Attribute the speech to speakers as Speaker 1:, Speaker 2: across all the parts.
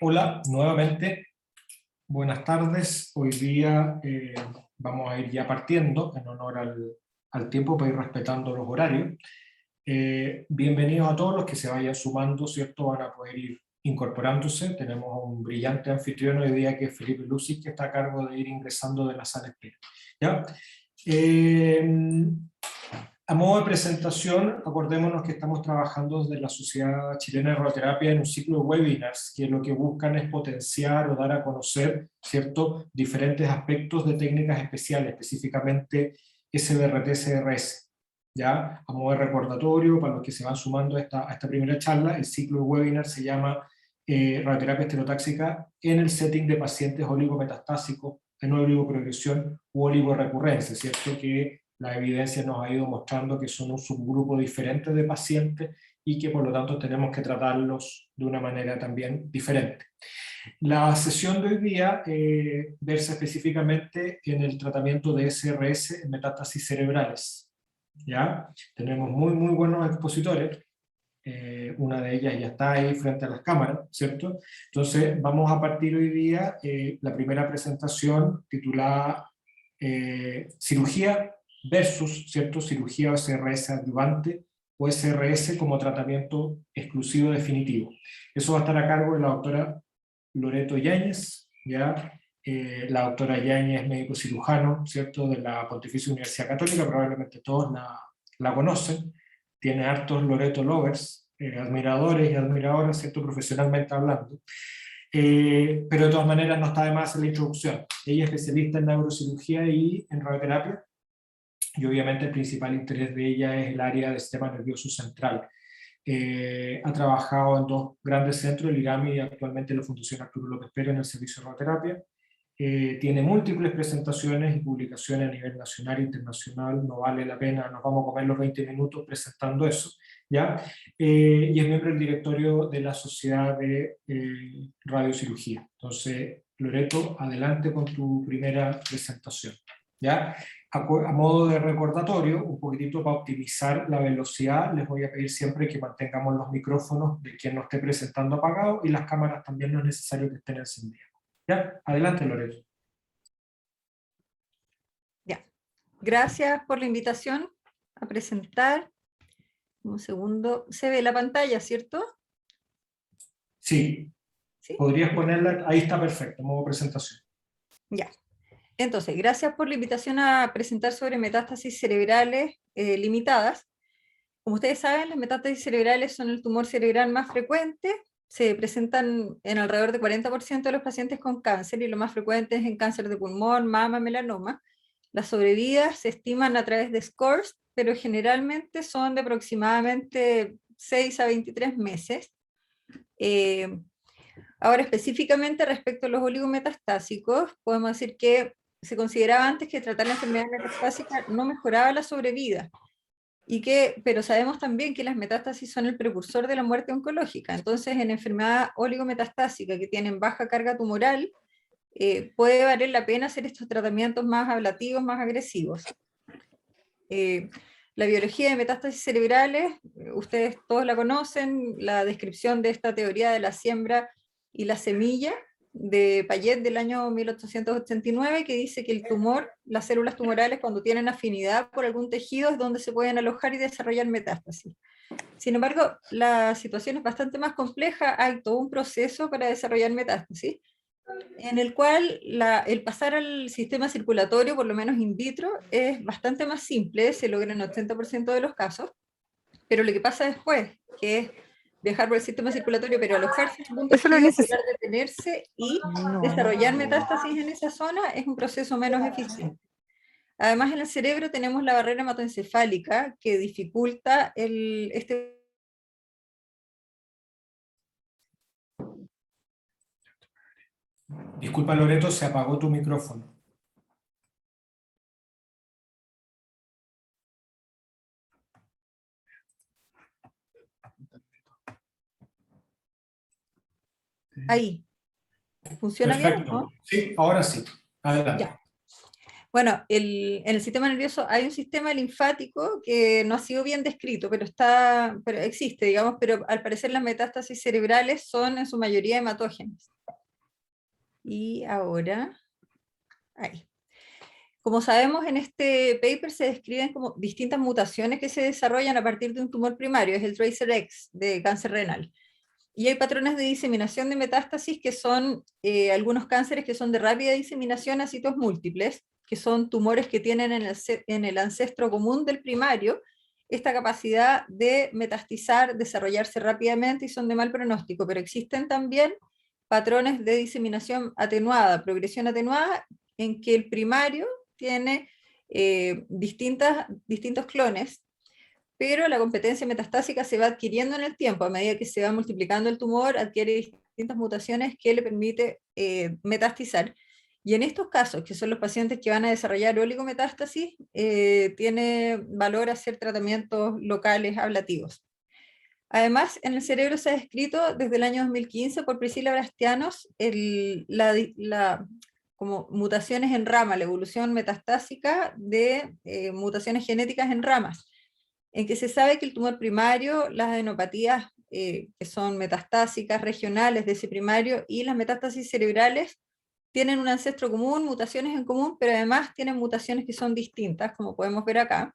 Speaker 1: Hola, nuevamente, buenas tardes. Hoy día vamos a ir ya partiendo en honor al tiempo para ir respetando los horarios. Bienvenidos a todos los que se vayan sumando, ¿cierto? Van a poder ir incorporándose. Tenemos un brillante anfitrión hoy día que es Felipe Lucis, que está a cargo de ir ingresando de la sala espera. ¿Ya? A modo de presentación, acordémonos que estamos trabajando desde la Sociedad Chilena de Radioterapia en un ciclo de webinars que lo que buscan es potenciar o dar a conocer, ¿cierto?, diferentes aspectos de técnicas especiales, específicamente SBRT-CRS. ¿Ya? A modo de recordatorio, para los que se van sumando a esta primera charla, el ciclo de webinars se llama Radioterapia Estereotáxica en el setting de pacientes oligometastásicos en oligoprogresión u oligorecurrencia, ¿cierto?, que la evidencia nos ha ido mostrando que son un subgrupo diferente de pacientes y que por lo tanto tenemos que tratarlos de una manera también diferente. La sesión de hoy día versa específicamente en el tratamiento de SRS en metástasis cerebrales. ¿Ya? Tenemos muy buenos expositores. Una de ellas ya está ahí frente a las cámaras, ¿cierto? Entonces vamos a partir hoy día la primera presentación titulada cirugía versus, ¿cierto?, cirugía o SRS adyuvante o SRS como tratamiento exclusivo definitivo. Eso va a estar a cargo de la doctora Loreto Yáñez, ¿ya? La doctora Yáñez es médico cirujano, ¿cierto?, de la Pontificia Universidad Católica, probablemente todos la conocen. Tiene hartos Loreto lovers, admiradores y admiradoras, ¿cierto?, profesionalmente hablando. Pero de todas maneras no está de más en la introducción. Ella es especialista en neurocirugía y en radioterapia, y obviamente el principal interés de ella es el área del sistema nervioso central. Ha trabajado en dos grandes centros, el IRAMI y actualmente la Fundación Arturo López Pérez en el servicio de radioterapia. Tiene múltiples presentaciones y publicaciones a nivel nacional e internacional, no vale la pena, nos vamos a comer los 20 minutos presentando eso, ¿ya? Y es miembro del directorio de la Sociedad de Radiocirugía. Entonces, Loreto, adelante con tu primera presentación, ¿ya? A modo de recordatorio, un poquitito para optimizar la velocidad, les voy a pedir siempre que mantengamos los micrófonos de quien nos esté presentando apagados y las cámaras también no es necesario que estén encendidas. Ya, adelante Loreto.
Speaker 2: Ya, gracias por la invitación a presentar. Un segundo, se ve la pantalla, ¿cierto?
Speaker 1: Sí,
Speaker 2: ¿Sí?
Speaker 1: podrías ponerla, ahí está perfecto, modo presentación.
Speaker 2: Ya. Entonces, gracias por la invitación a presentar sobre metástasis cerebrales limitadas. Como ustedes saben, las metástasis cerebrales son el tumor cerebral más frecuente, se presentan en alrededor de 40% de los pacientes con cáncer y lo más frecuente es en cáncer de pulmón, mama, melanoma. Las sobrevidas se estiman a través de scores, pero generalmente son de aproximadamente 6 a 23 meses. Ahora, específicamente respecto a los oligometastásicos, podemos decir que se consideraba antes que tratar la enfermedad metastásica no mejoraba la sobrevida, pero sabemos también que las metástasis son el precursor de la muerte oncológica. Entonces, en enfermedad oligometastásica que tienen baja carga tumoral, puede valer la pena hacer estos tratamientos más ablativos, más agresivos. La biología de metástasis cerebrales, ustedes todos la conocen, la descripción de esta teoría de la siembra y la semilla de Payet del año 1889, que dice que el tumor, las células tumorales cuando tienen afinidad por algún tejido es donde se pueden alojar y desarrollar metástasis. Sin embargo, la situación es bastante más compleja, hay todo un proceso para desarrollar metástasis, en el cual el pasar al sistema circulatorio, por lo menos in vitro, es bastante más simple, se logra en 80% de los casos, pero lo que pasa después, que es viajar por el sistema circulatorio, pero alojarse en algún tejido, lograr detenerse y desarrollar metástasis en esa zona, es un proceso menos eficiente. Además, en el cerebro tenemos la barrera hematoencefálica que dificulta este.
Speaker 1: Disculpa Loreto, se apagó tu micrófono.
Speaker 2: Ahí. ¿Funciona
Speaker 1: Perfecto.
Speaker 2: bien, no?
Speaker 1: Sí, ahora sí. Adelante.
Speaker 2: Ya. Bueno, en el sistema nervioso hay un sistema linfático que no ha sido bien descrito, pero existe, digamos, pero al parecer las metástasis cerebrales son en su mayoría hematógenas. Y ahora, ahí. Como sabemos, en este paper se describen como distintas mutaciones que se desarrollan a partir de un tumor primario, es el Tracer X de cáncer renal. Y hay patrones de diseminación de metástasis que son algunos cánceres que son de rápida diseminación a sitios múltiples, que son tumores que tienen en el ancestro común del primario esta capacidad de metastizar, desarrollarse rápidamente y son de mal pronóstico, pero existen también patrones de diseminación atenuada, progresión atenuada, en que el primario tiene distintos clones, pero la competencia metastásica se va adquiriendo en el tiempo, a medida que se va multiplicando el tumor, adquiere distintas mutaciones que le permite metastizar. Y en estos casos, que son los pacientes que van a desarrollar oligometástasis, tiene valor hacer tratamientos locales ablativos. Además, en el cerebro se ha descrito desde el año 2015 por Priscila Brastianos como mutaciones en rama, la evolución metastásica de mutaciones genéticas en ramas, en que se sabe que el tumor primario, las adenopatías que son metastásicas regionales de ese primario y las metástasis cerebrales tienen un ancestro común, mutaciones en común, pero además tienen mutaciones que son distintas, como podemos ver acá,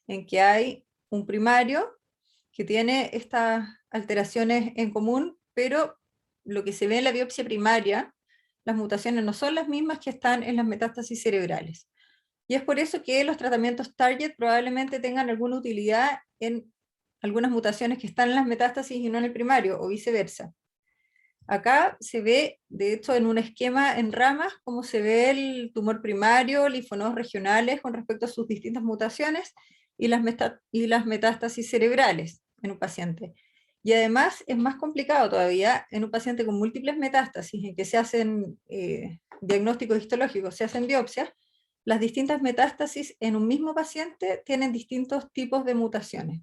Speaker 2: en que hay un primario que tiene estas alteraciones en común, pero lo que se ve en la biopsia primaria, las mutaciones no son las mismas que están en las metástasis cerebrales. Y es por eso que los tratamientos target probablemente tengan alguna utilidad en algunas mutaciones que están en las metástasis y no en el primario, o viceversa. Acá se ve, de hecho, en un esquema en ramas, cómo se ve el tumor primario, linfonodos regionales con respecto a sus distintas mutaciones y las metástasis cerebrales en un paciente. Y además es más complicado todavía en un paciente con múltiples metástasis, en que se hacen diagnósticos histológicos, se hacen biopsias. Las distintas metástasis en un mismo paciente tienen distintos tipos de mutaciones.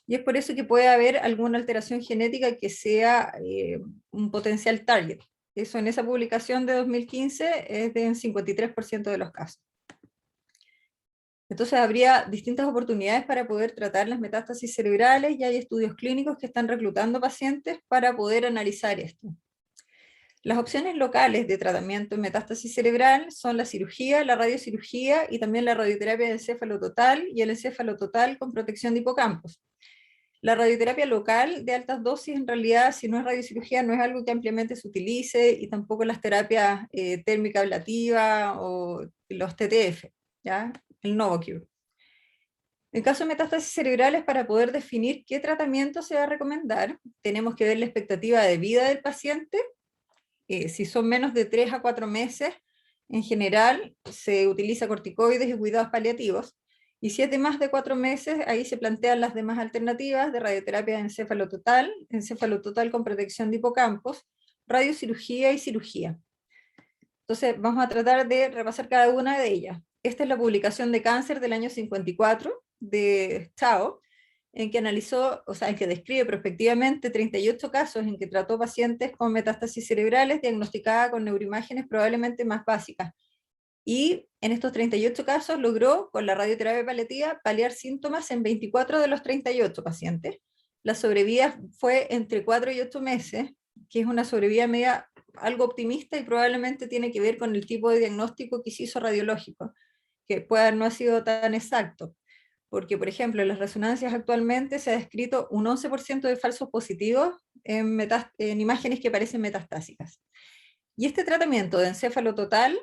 Speaker 2: Y es por eso que puede haber alguna alteración genética que sea un potencial target. Eso en esa publicación de 2015 es de un 53% de los casos. Entonces habría distintas oportunidades para poder tratar las metástasis cerebrales y hay estudios clínicos que están reclutando pacientes para poder analizar esto. Las opciones locales de tratamiento en metástasis cerebral son la cirugía, la radiocirugía y también la radioterapia de encéfalo total y el encéfalo total con protección de hipocampos. La radioterapia local de altas dosis, en realidad, si no es radiocirugía, no es algo que ampliamente se utilice, y tampoco las terapias térmica ablativa o los TTF, ¿ya? El Novocure. En caso de metástasis cerebrales, para poder definir qué tratamiento se va a recomendar, tenemos que ver la expectativa de vida del paciente. Si son menos de 3 a 4 meses, en general se utiliza corticoides y cuidados paliativos. Y si es de más de 4 meses, ahí se plantean las demás alternativas de radioterapia de encéfalo total con protección de hipocampos, radiocirugía y cirugía. Entonces vamos a tratar de repasar cada una de ellas. Esta es la publicación de cáncer del año 54 de Chao, en que analizó, o sea, en que describe prospectivamente 38 casos en que trató pacientes con metástasis cerebrales diagnosticadas con neuroimágenes probablemente más básicas. Y en estos 38 casos logró, con la radioterapia paliativa, paliar síntomas en 24 de los 38 pacientes. La sobrevida fue entre 4 y 8 meses, que es una sobrevida media algo optimista y probablemente tiene que ver con el tipo de diagnóstico que se hizo radiológico, que puede no ha sido tan exacto. Porque, por ejemplo, en las resonancias actualmente se ha descrito un 11% de falsos positivos en imágenes que parecen metastásicas. Y este tratamiento de encéfalo total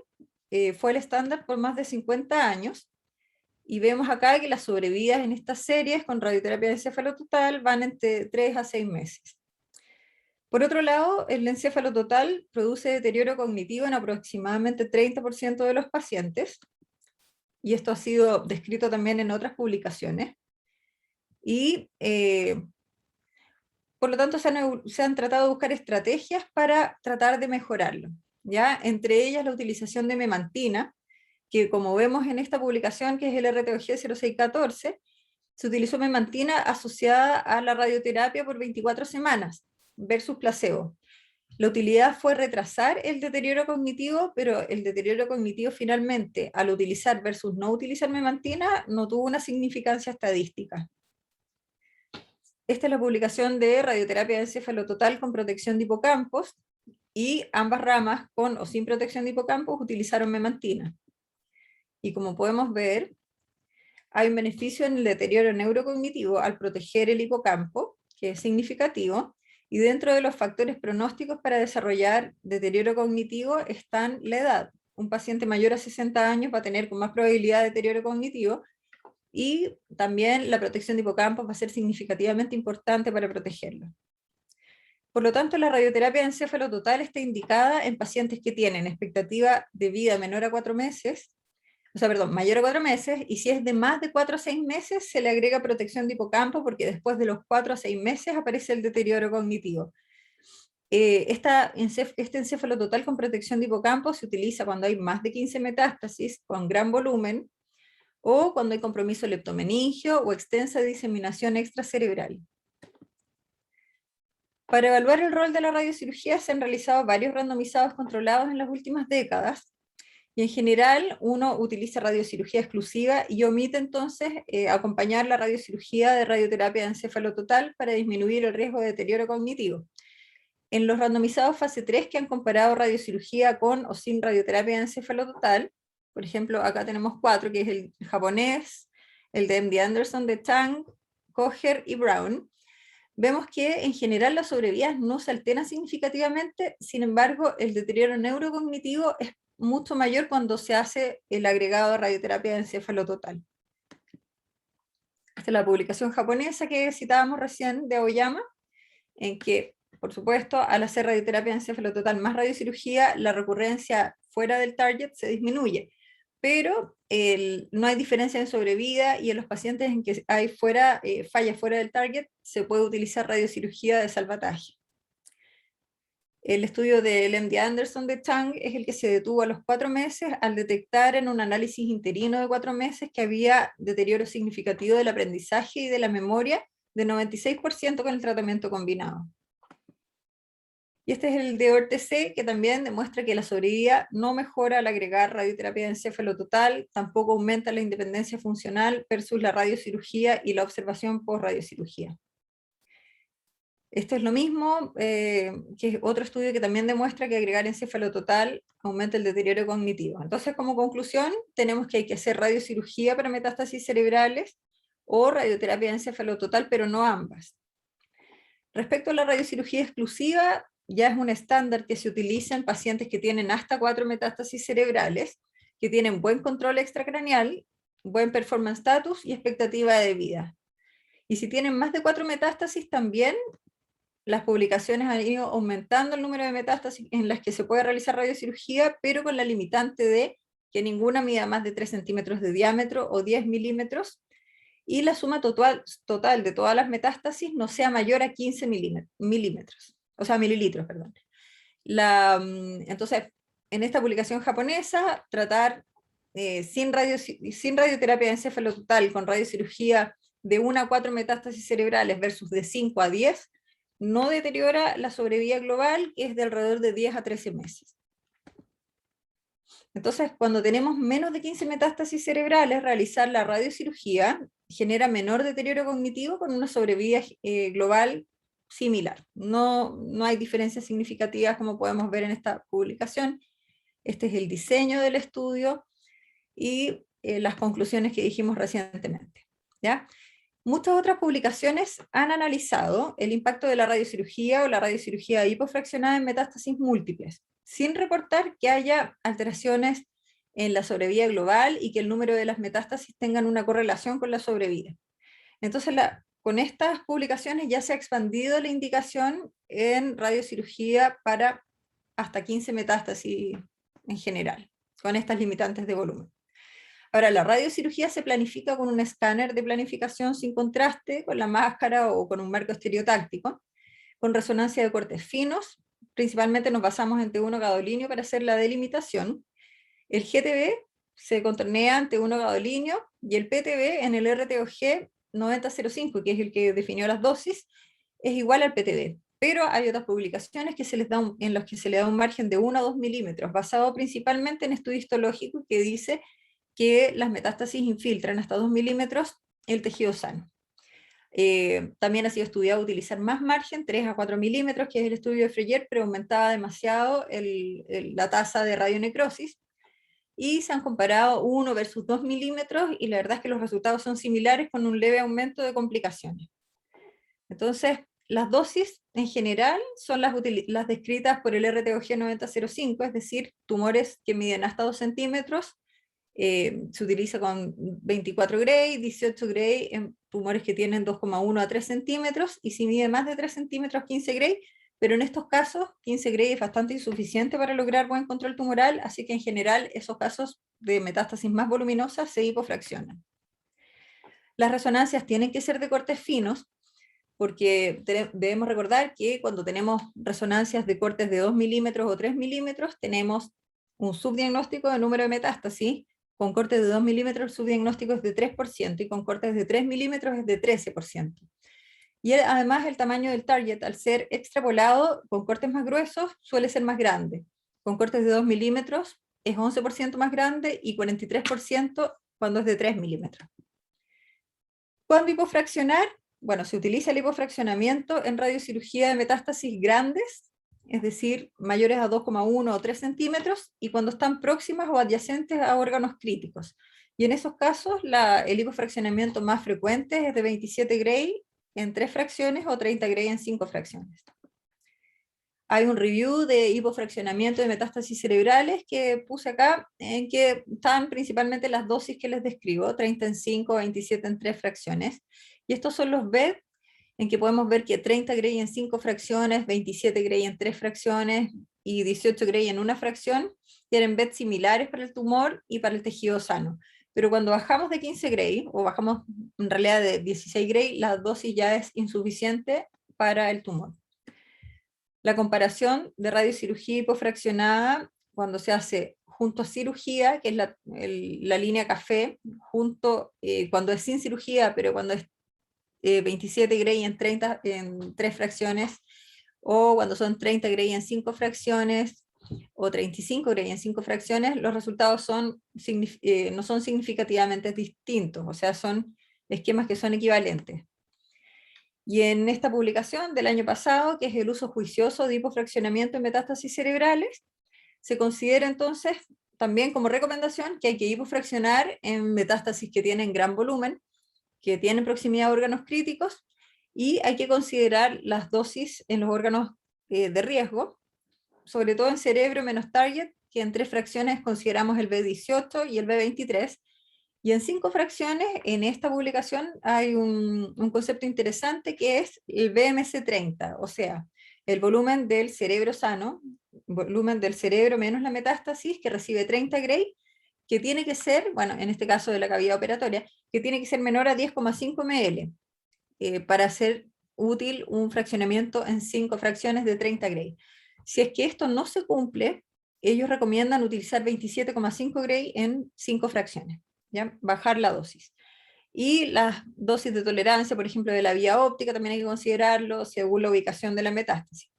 Speaker 2: fue el estándar por más de 50 años, y vemos acá que las sobrevidas en estas series con radioterapia de encéfalo total van entre 3 a 6 meses. Por otro lado, el encéfalo total produce deterioro cognitivo en aproximadamente 30% de los pacientes, y esto ha sido descrito también en otras publicaciones, y por lo tanto se han tratado de buscar estrategias para tratar de mejorarlo, ¿ya? Entre ellas la utilización de memantina, que como vemos en esta publicación, que es el RTOG 0614, se utilizó memantina asociada a la radioterapia por 24 semanas, versus placebo. La utilidad fue retrasar el deterioro cognitivo, pero el deterioro cognitivo finalmente, al utilizar versus no utilizar memantina, no tuvo una significancia estadística. Esta es la publicación de radioterapia de encéfalo total con protección de hipocampos, y ambas ramas, con o sin protección de hipocampos, utilizaron memantina. Y como podemos ver, hay un beneficio en el deterioro neurocognitivo al proteger el hipocampo, que es significativo, y dentro de los factores pronósticos para desarrollar deterioro cognitivo están la edad. Un paciente mayor a 60 años va a tener con más probabilidad de deterioro cognitivo, y también la protección de hipocampos va a ser significativamente importante para protegerlo. Por lo tanto, la radioterapia de encéfalo total está indicada en pacientes que tienen expectativa de vida menor a 4 meses, mayor a 4 meses, y si es de más de 4 a 6 meses, se le agrega protección de hipocampo, porque después de los 4 a 6 meses aparece el deterioro cognitivo. Este encéfalo total con protección de hipocampo se utiliza cuando hay más de 15 metástasis con gran volumen, o cuando hay compromiso leptomeningio o extensa diseminación extracerebral. Para evaluar el rol de la radiocirugía se han realizado varios randomizados controlados en las últimas décadas, y en general uno utiliza radiocirugía exclusiva y omite entonces acompañar la radiocirugía de radioterapia de encéfalo total para disminuir el riesgo de deterioro cognitivo. En los randomizados fase 3 que han comparado radiocirugía con o sin radioterapia de encéfalo total, por ejemplo, acá tenemos 4, que es el japonés, el de MD Anderson, de Tang, Kocher y Brown. Vemos que en general las sobrevidas no se alteran significativamente, sin embargo, el deterioro neurocognitivo es mucho mayor cuando se hace el agregado de radioterapia de encéfalo total. Esta es la publicación japonesa que citábamos recién de Aoyama, en que, por supuesto, al hacer radioterapia de encéfalo total más radiocirugía, la recurrencia fuera del target se disminuye, pero no hay diferencia en sobrevida, y en los pacientes en que hay falla fuera del target se puede utilizar radiocirugía de salvataje. El estudio del MD Anderson de Tang es el que se detuvo a los 4 meses al detectar en un análisis interino de 4 meses que había deterioro significativo del aprendizaje y de la memoria de 96% con el tratamiento combinado. Y este es el de ORTC, que también demuestra que la sobrevida no mejora al agregar radioterapia de encéfalo total, tampoco aumenta la independencia funcional versus la radiocirugía y la observación post-radiocirugía. Esto es lo mismo, que es otro estudio que también demuestra que agregar encéfalo total aumenta el deterioro cognitivo. Entonces, como conclusión, tenemos que hay que hacer radiocirugía para metástasis cerebrales o radioterapia de encéfalo total, pero no ambas. Respecto a la radiocirugía exclusiva, ya es un estándar que se utiliza en pacientes que tienen hasta 4 metástasis cerebrales, que tienen buen control extracraneal, buen performance status y expectativa de vida. Y si tienen más de 4 metástasis también, las publicaciones han ido aumentando el número de metástasis en las que se puede realizar radiocirugía, pero con la limitante de que ninguna mida más de 3 centímetros de diámetro o 10 milímetros, y la suma total de todas las metástasis no sea mayor a 15 mililitros. Entonces, en esta publicación japonesa, tratar sin radioterapia de encéfalo total con radiocirugía de 1 a 4 metástasis cerebrales versus de 5 a 10, no deteriora la sobrevida global, que es de alrededor de 10 a 13 meses. Entonces, cuando tenemos menos de 15 metástasis cerebrales, realizar la radiocirugía genera menor deterioro cognitivo con una sobrevida global similar. No hay diferencias significativas como podemos ver en esta publicación. Este es el diseño del estudio y las conclusiones que dijimos recientemente, ¿ya? Muchas otras publicaciones han analizado el impacto de la radiocirugía o la radiocirugía hipofraccionada en metástasis múltiples, sin reportar que haya alteraciones en la sobrevida global y que el número de las metástasis tengan una correlación con la sobrevida. Entonces, con estas publicaciones ya se ha expandido la indicación en radiocirugía para hasta 15 metástasis en general, con estas limitantes de volumen. Ahora, la radiocirugía se planifica con un escáner de planificación sin contraste, con la máscara o con un marco estereotáctico, con resonancia de cortes finos. Principalmente nos basamos en T1 gadolinio para hacer la delimitación. El GTB se contornea en T1 gadolinio y el PTB en el RTOG 9005, que es el que definió las dosis, es igual al PTB. pero hay otras publicaciones que en las que se le da un margen de 1 a 2 milímetros, basado principalmente en estudio histológico que dice que las metástasis infiltran hasta 2 milímetros el tejido sano. También ha sido estudiado utilizar más margen, 3 a 4 milímetros, que es el estudio de Freyer, pero aumentaba demasiado la tasa de radionecrosis, y se han comparado 1 versus 2 milímetros, y la verdad es que los resultados son similares con un leve aumento de complicaciones. Entonces, las dosis en general son las descritas por el RTOG 9005, es decir, tumores que miden hasta 2 centímetros. Se utiliza con 24 Gray, 18 Gray en tumores que tienen 2,1 a 3 centímetros, y si mide más de 3 centímetros, 15 Gray, pero en estos casos 15 Gray es bastante insuficiente para lograr buen control tumoral, así que en general esos casos de metástasis más voluminosas se hipofraccionan. Las resonancias tienen que ser de cortes finos, porque debemos recordar que cuando tenemos resonancias de cortes de 2 milímetros o 3 milímetros, tenemos un subdiagnóstico de número de metástasis. Con cortes de 2 milímetros el subdiagnóstico es de 3%, y con cortes de 3 milímetros es de 13%. Y además el tamaño del target, al ser extrapolado con cortes más gruesos, suele ser más grande. Con cortes de 2 milímetros es 11% más grande, y 43% cuando es de 3 milímetros. ¿Cuándo hipofraccionar? Bueno, se utiliza el hipofraccionamiento en radiocirugía de metástasis grandes, es decir, mayores a 2,1 o 3 centímetros, y cuando están próximas o adyacentes a órganos críticos. Y en esos casos, el hipofraccionamiento más frecuente es de 27 Gray en 3 fracciones o 30 Gray en 5 fracciones. Hay un review de hipofraccionamiento de metástasis cerebrales que puse acá, en que están principalmente las dosis que les describo, 30 en 5, 27 en 3 fracciones. Y estos son los BED, en que podemos ver que 30 Gray en 5 fracciones, 27 Gray en 3 fracciones y 18 Gray en una fracción, tienen BED similares para el tumor y para el tejido sano. Pero cuando bajamos de 15 Gray, o bajamos en realidad de 16 Gray, la dosis ya es insuficiente para el tumor. La comparación de radiocirugía hipofraccionada cuando se hace junto a cirugía, que es la línea café, cuando es sin cirugía, pero cuando es 27 Gray en 3 fracciones, o cuando son 30 Gray en 5 fracciones, o 35 Gray en 5 fracciones, los resultados no son significativamente distintos, o sea, son esquemas que son equivalentes. Y en esta publicación del año pasado, que es el uso juicioso de hipofraccionamiento en metástasis cerebrales, se considera entonces también como recomendación que hay que hipofraccionar en metástasis que tienen gran volumen, que tienen proximidad a órganos críticos, y hay que considerar las dosis en los órganos de riesgo, sobre todo en cerebro menos target, que en 3 fracciones consideramos el B18 y el B23, y en 5 fracciones, en esta publicación, hay un concepto interesante que es el BMC30, o sea, el volumen del cerebro sano, volumen del cerebro menos la metástasis, que recibe 30 Gray, que tiene que ser, bueno, en este caso de la cavidad operatoria, que tiene que ser menor a 10,5 ml, para hacer útil un fraccionamiento en 5 fracciones de 30 Gray. Si es que esto no se cumple, ellos recomiendan utilizar 27,5 Gray en 5 fracciones. ¿Ya? Bajar la dosis. Y las dosis de tolerancia, por ejemplo, de la vía óptica, también hay que considerarlo según la ubicación de la metástasis.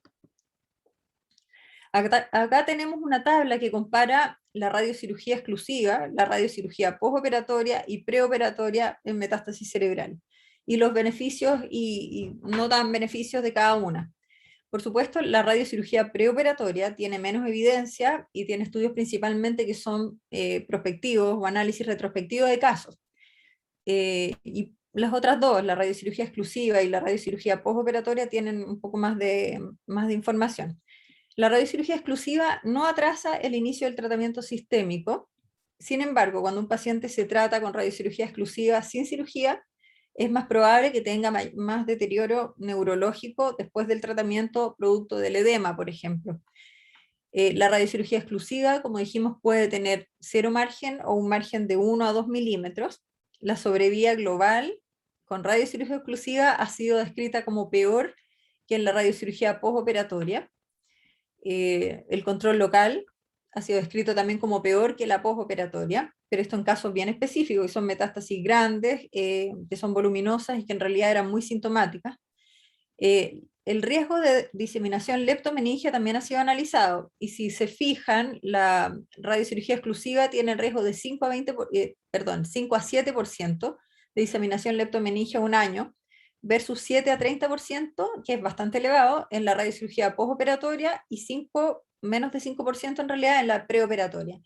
Speaker 2: Acá tenemos una tabla que compara la radiocirugía exclusiva, la radiocirugía postoperatoria y preoperatoria en metástasis cerebral, y los beneficios y no tan beneficios de cada una. Por supuesto, la radiocirugía preoperatoria tiene menos evidencia y tiene estudios principalmente que son prospectivos o análisis retrospectivo de casos. Y las otras dos, la radiocirugía exclusiva y la radiocirugía postoperatoria, tienen un poco más de información. La radiocirugía exclusiva no atrasa el inicio del tratamiento sistémico. Sin embargo, cuando un paciente se trata con radiocirugía exclusiva sin cirugía, es más probable que tenga más deterioro neurológico después del tratamiento producto del edema, por ejemplo. La radiocirugía exclusiva, como dijimos, puede tener 0 margen o un margen de 1 a 2 milímetros. La sobrevía global con radiocirugía exclusiva ha sido descrita como peor que en la radiocirugía postoperatoria. El control local ha sido descrito también como peor que la postoperatoria, pero esto en casos bien específicos, y son metástasis grandes, que son voluminosas y que en realidad eran muy sintomáticas. el riesgo de diseminación leptomeningia también ha sido analizado, y si se fijan, la radiocirugía exclusiva tiene el riesgo de 5 a 7% de diseminación leptomeningia un año, versus 7 a 30%, que es bastante elevado, en la radiocirugía postoperatoria, y menos de 5% en realidad en la preoperatoria.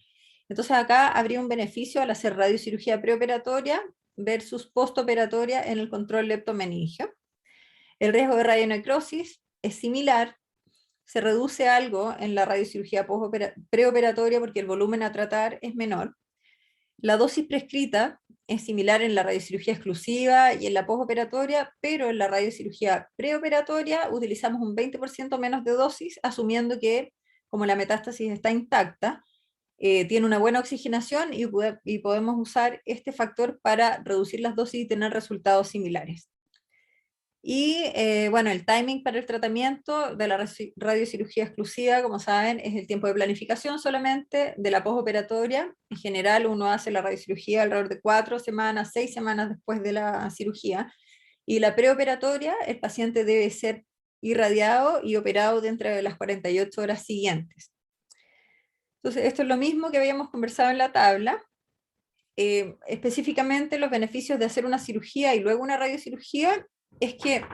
Speaker 2: Entonces acá habría un beneficio al hacer radiocirugía preoperatoria versus postoperatoria en el control leptomeningio. El riesgo de radionecrosis es similar, se reduce algo en la radiocirugía preoperatoria porque el volumen a tratar es menor. La dosis prescrita es similar en la radiocirugía exclusiva y en la postoperatoria, pero en la radiocirugía preoperatoria utilizamos un 20% menos de dosis, asumiendo que, como la metástasis está intacta, tiene una buena oxigenación y podemos usar este factor para reducir las dosis y tener resultados similares. Y bueno, el timing para el tratamiento de la radiocirugía exclusiva, como saben, es el tiempo de planificación solamente. De la postoperatoria, en general uno hace la radiocirugía alrededor de 4 semanas, 6 semanas después de la cirugía. Y la preoperatoria, el paciente debe ser irradiado y operado dentro de las 48 horas siguientes. Entonces, esto es lo mismo que habíamos conversado en la tabla. Específicamente los beneficios de hacer una cirugía y luego una radiocirugía es que,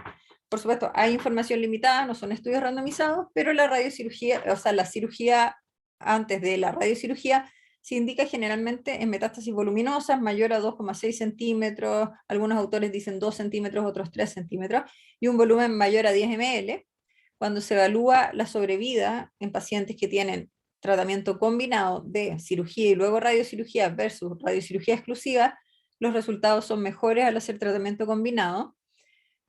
Speaker 2: por supuesto, hay información limitada, no son estudios randomizados, pero la radiocirugía, o sea, la cirugía antes de la radiocirugía se indica generalmente en metástasis voluminosas mayor a 2,6 centímetros, algunos autores dicen 2 centímetros, otros 3 centímetros, y un volumen mayor a 10 ml, cuando se evalúa la sobrevida en pacientes que tienen tratamiento combinado de cirugía y luego radiocirugía versus radiocirugía exclusiva, los resultados son mejores al hacer tratamiento combinado.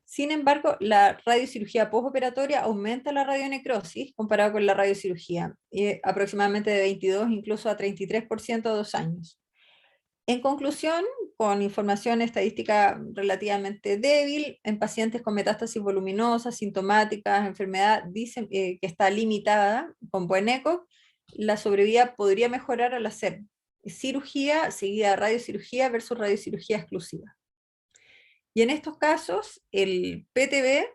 Speaker 2: Sin embargo, la radiocirugía postoperatoria aumenta la radionecrosis comparado con la radiocirugía, aproximadamente de 22 incluso a 33% a 2 años. En conclusión, con información estadística relativamente débil, en pacientes con metástasis voluminosas, sintomáticas, enfermedad que está limitada, con buen eco, la sobrevida podría mejorar al hacer cirugía seguida de radiocirugía versus radiocirugía exclusiva. Y en estos casos, el PTB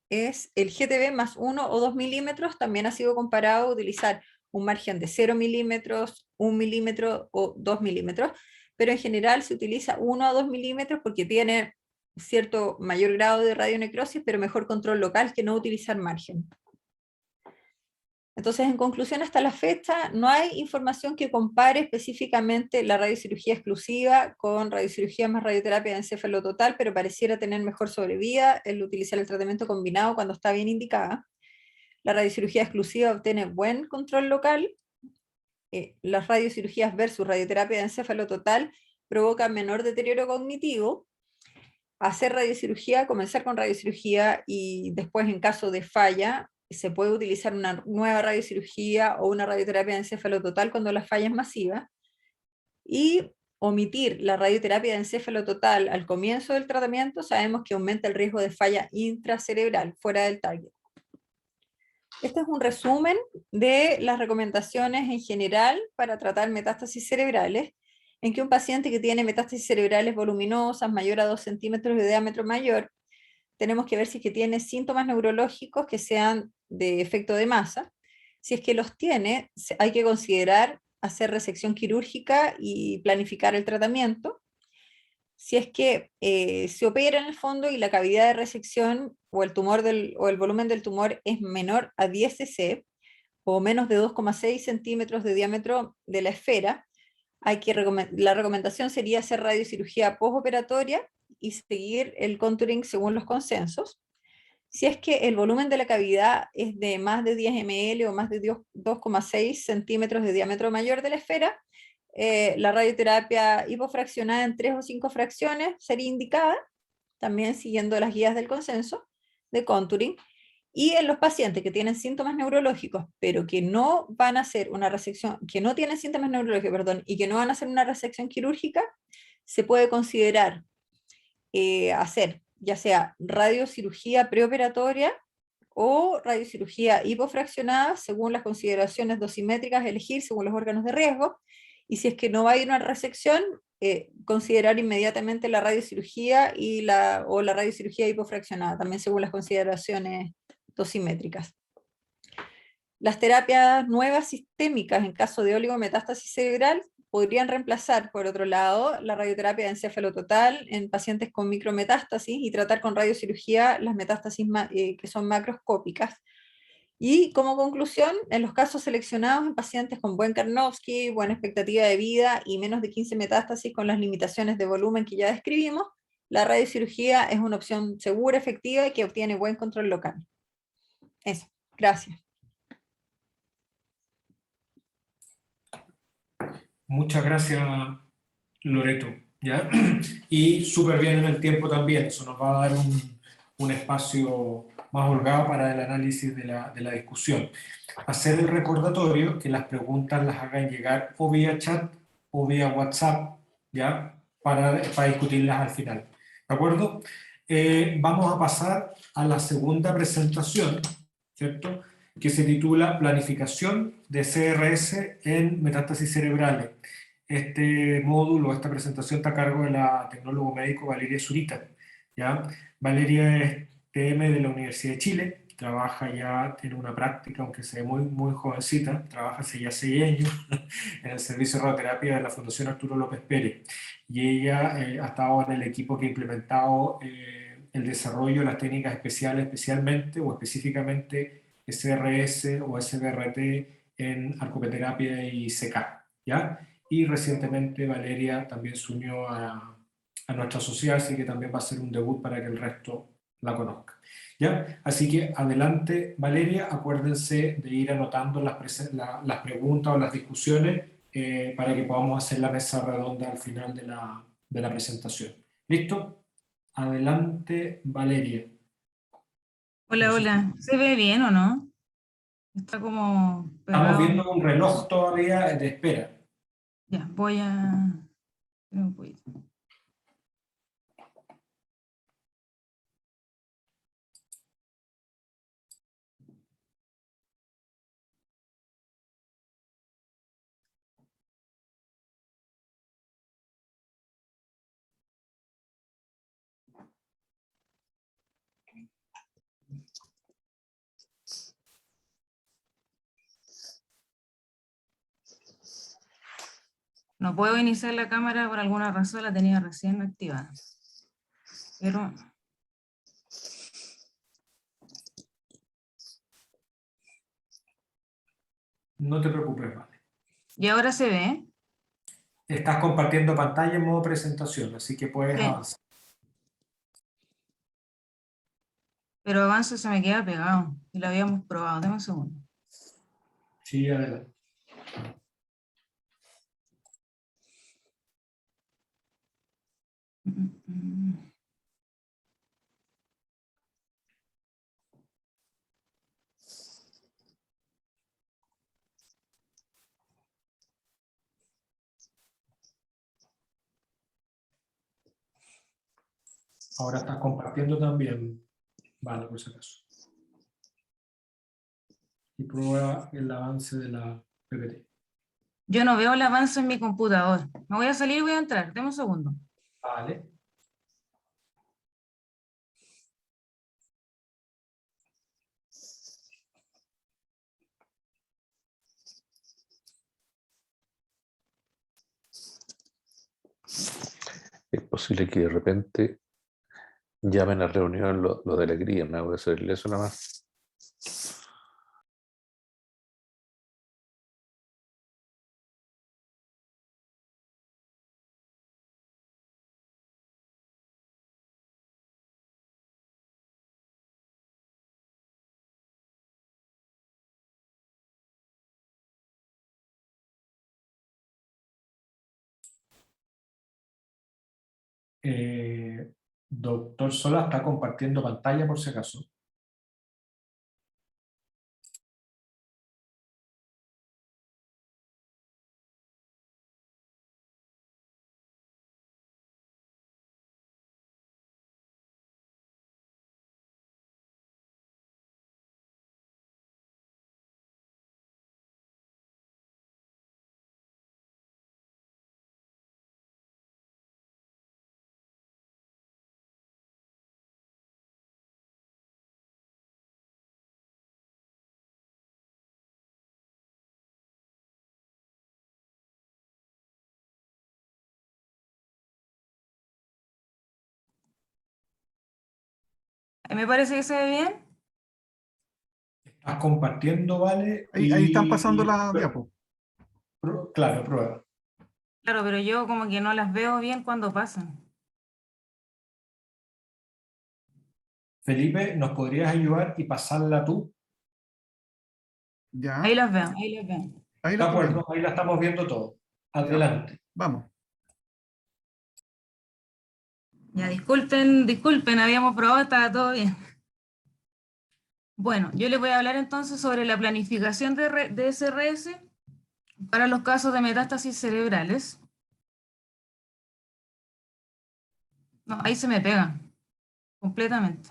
Speaker 2: es el GTB más 1 o 2 milímetros, también ha sido comparado a utilizar un margen de 0 milímetros, 1 milímetro o 2 milímetros, pero en general se utiliza 1 a 2 milímetros porque tiene cierto mayor grado de radionecrosis, pero mejor control local que no utilizar margen. Entonces, en conclusión, hasta la fecha no hay información que compare específicamente la radiocirugía exclusiva con radiocirugía más radioterapia de encéfalo total, pero pareciera tener mejor sobrevida el utilizar el tratamiento combinado cuando está bien indicada. La radiocirugía exclusiva obtiene buen control local. Las radiocirugías versus radioterapia de encéfalo total provocan menor deterioro cognitivo. Hacer radiocirugía, comenzar con radiocirugía y después, en caso de falla, se puede utilizar una nueva radiocirugía o una radioterapia de encéfalo total cuando la falla es masiva, y omitir la radioterapia de encéfalo total al comienzo del tratamiento sabemos que aumenta el riesgo de falla intracerebral fuera del target. Este es un resumen de las recomendaciones en general para tratar metástasis cerebrales, en que un paciente que tiene metástasis cerebrales voluminosas mayor a 2 centímetros de diámetro mayor, tenemos que ver si es que tiene síntomas neurológicos que sean de efecto de masa. Si es que los tiene, hay que considerar hacer resección quirúrgica y planificar el tratamiento. Si es que se opera en el fondo y la cavidad de resección o el volumen del tumor es menor a 10 cc o menos de 2,6 centímetros de diámetro de la esfera, la recomendación sería hacer radiocirugía postoperatoria y seguir el contouring según los consensos. Si es que el volumen de la cavidad es de más de 10 ml o más de 2,6 centímetros de diámetro mayor de la esfera, la radioterapia hipofraccionada en 3 o 5 fracciones sería indicada, también siguiendo las guías del consenso de contouring. Y en los pacientes que tienen síntomas neurológicos, pero que no van a hacer una resección, que no tienen síntomas neurológicos, perdón, y que no van a hacer una resección quirúrgica, se puede considerar hacer ya sea radiocirugía preoperatoria o radiocirugía hipofraccionada, según las consideraciones dosimétricas, elegir según los órganos de riesgo, y si es que no va a ir una resección, considerar inmediatamente la radiocirugía o la radiocirugía hipofraccionada, también según las consideraciones dosimétricas. Las terapias nuevas sistémicas en caso de oligometástasis cerebral podrían reemplazar, por otro lado, la radioterapia de encéfalo total en pacientes con micrometástasis y tratar con radiocirugía las metástasis que son macroscópicas. Y como conclusión, en los casos seleccionados en pacientes con buen Karnofsky, buena expectativa de vida y menos de 15 metástasis con las limitaciones de volumen que ya describimos, la radiocirugía es una opción segura, efectiva y que obtiene buen control local. Eso, gracias.
Speaker 1: Muchas gracias, Loreto, ¿ya? Y súper bien en el tiempo también, eso nos va a dar un espacio más holgado para el análisis de la discusión. Hacer el recordatorio que las preguntas las hagan llegar o vía chat o vía WhatsApp, ¿ya? Para discutirlas al final, ¿de acuerdo? Vamos a pasar a la segunda presentación, ¿cierto? Que se titula Planificación de CRS en metástasis cerebrales. Este módulo, esta presentación está a cargo de la tecnólogo médico Valeria Zurita, ¿ya? Valeria es TM de la Universidad de Chile, trabaja ya, tiene una práctica, aunque sea muy jovencita, trabaja hace ya 6 años en el servicio de radioterapia de la Fundación Arturo López Pérez. Y ella ha estado en el equipo que ha implementado el desarrollo de las técnicas especiales, especialmente o específicamente SRS o SBRT en arcopeterapia y CK, ¿ya? Y recientemente Valeria también se unió a nuestra sociedad, así que también va a ser un debut para que el resto la conozca, ¿ya? Así que adelante, Valeria, acuérdense de ir anotando las preguntas o las discusiones para que podamos hacer la mesa redonda al final de la presentación. ¿Listo? Adelante, Valeria.
Speaker 3: Hola,
Speaker 1: No sé si-
Speaker 3: hola. ¿Se ve bien o no? Está como
Speaker 1: Estamos
Speaker 3: pegado.
Speaker 1: viendo un reloj todavía de espera.
Speaker 3: Ya, voy a... no puedo. No puedo iniciar la cámara por alguna razón, la tenía recién activada. Pero
Speaker 1: No te preocupes, vale.
Speaker 3: y ahora se ve.
Speaker 1: Estás compartiendo pantalla en modo presentación, así que puedes
Speaker 3: Sí,
Speaker 1: avanzar.
Speaker 3: pero avance se me queda pegado. Y lo habíamos probado. Dame un segundo.
Speaker 1: Sí, adelante.
Speaker 3: Mm, mm, mm.
Speaker 1: Ahora estás compartiendo también, vale, por si acaso. Y prueba el avance de la PPT.
Speaker 3: Yo no veo el avance en mi computador. Me voy a salir y voy a entrar. Dame un segundo.
Speaker 1: Vale.
Speaker 4: Es posible que de repente llamen a reunión lo de alegría, me voy a hacerle eso nada más.
Speaker 1: Doctor Sola está compartiendo pantalla por si acaso.
Speaker 3: Me parece que se ve bien.
Speaker 1: Estás compartiendo, ¿vale?
Speaker 5: Ahí están pasando
Speaker 1: Y-
Speaker 5: la diapo.
Speaker 1: Claro, prueba.
Speaker 3: Claro, pero yo como que no las veo bien cuando pasan.
Speaker 1: Felipe, ¿nos podrías ayudar y pasarla tú?
Speaker 5: Ya,
Speaker 3: Ahí las veo, ahí las veo.
Speaker 5: ahí
Speaker 1: De
Speaker 5: la estoy
Speaker 1: acuerdo,
Speaker 5: viendo.
Speaker 1: ahí la estamos viendo todo.
Speaker 5: Ya,
Speaker 1: Adelante.
Speaker 5: vamos.
Speaker 3: Ya, disculpen, habíamos probado, estaba todo bien. Bueno, yo les voy a hablar entonces sobre la planificación de SRS para los casos de metástasis cerebrales. No, ahí se me pega completamente.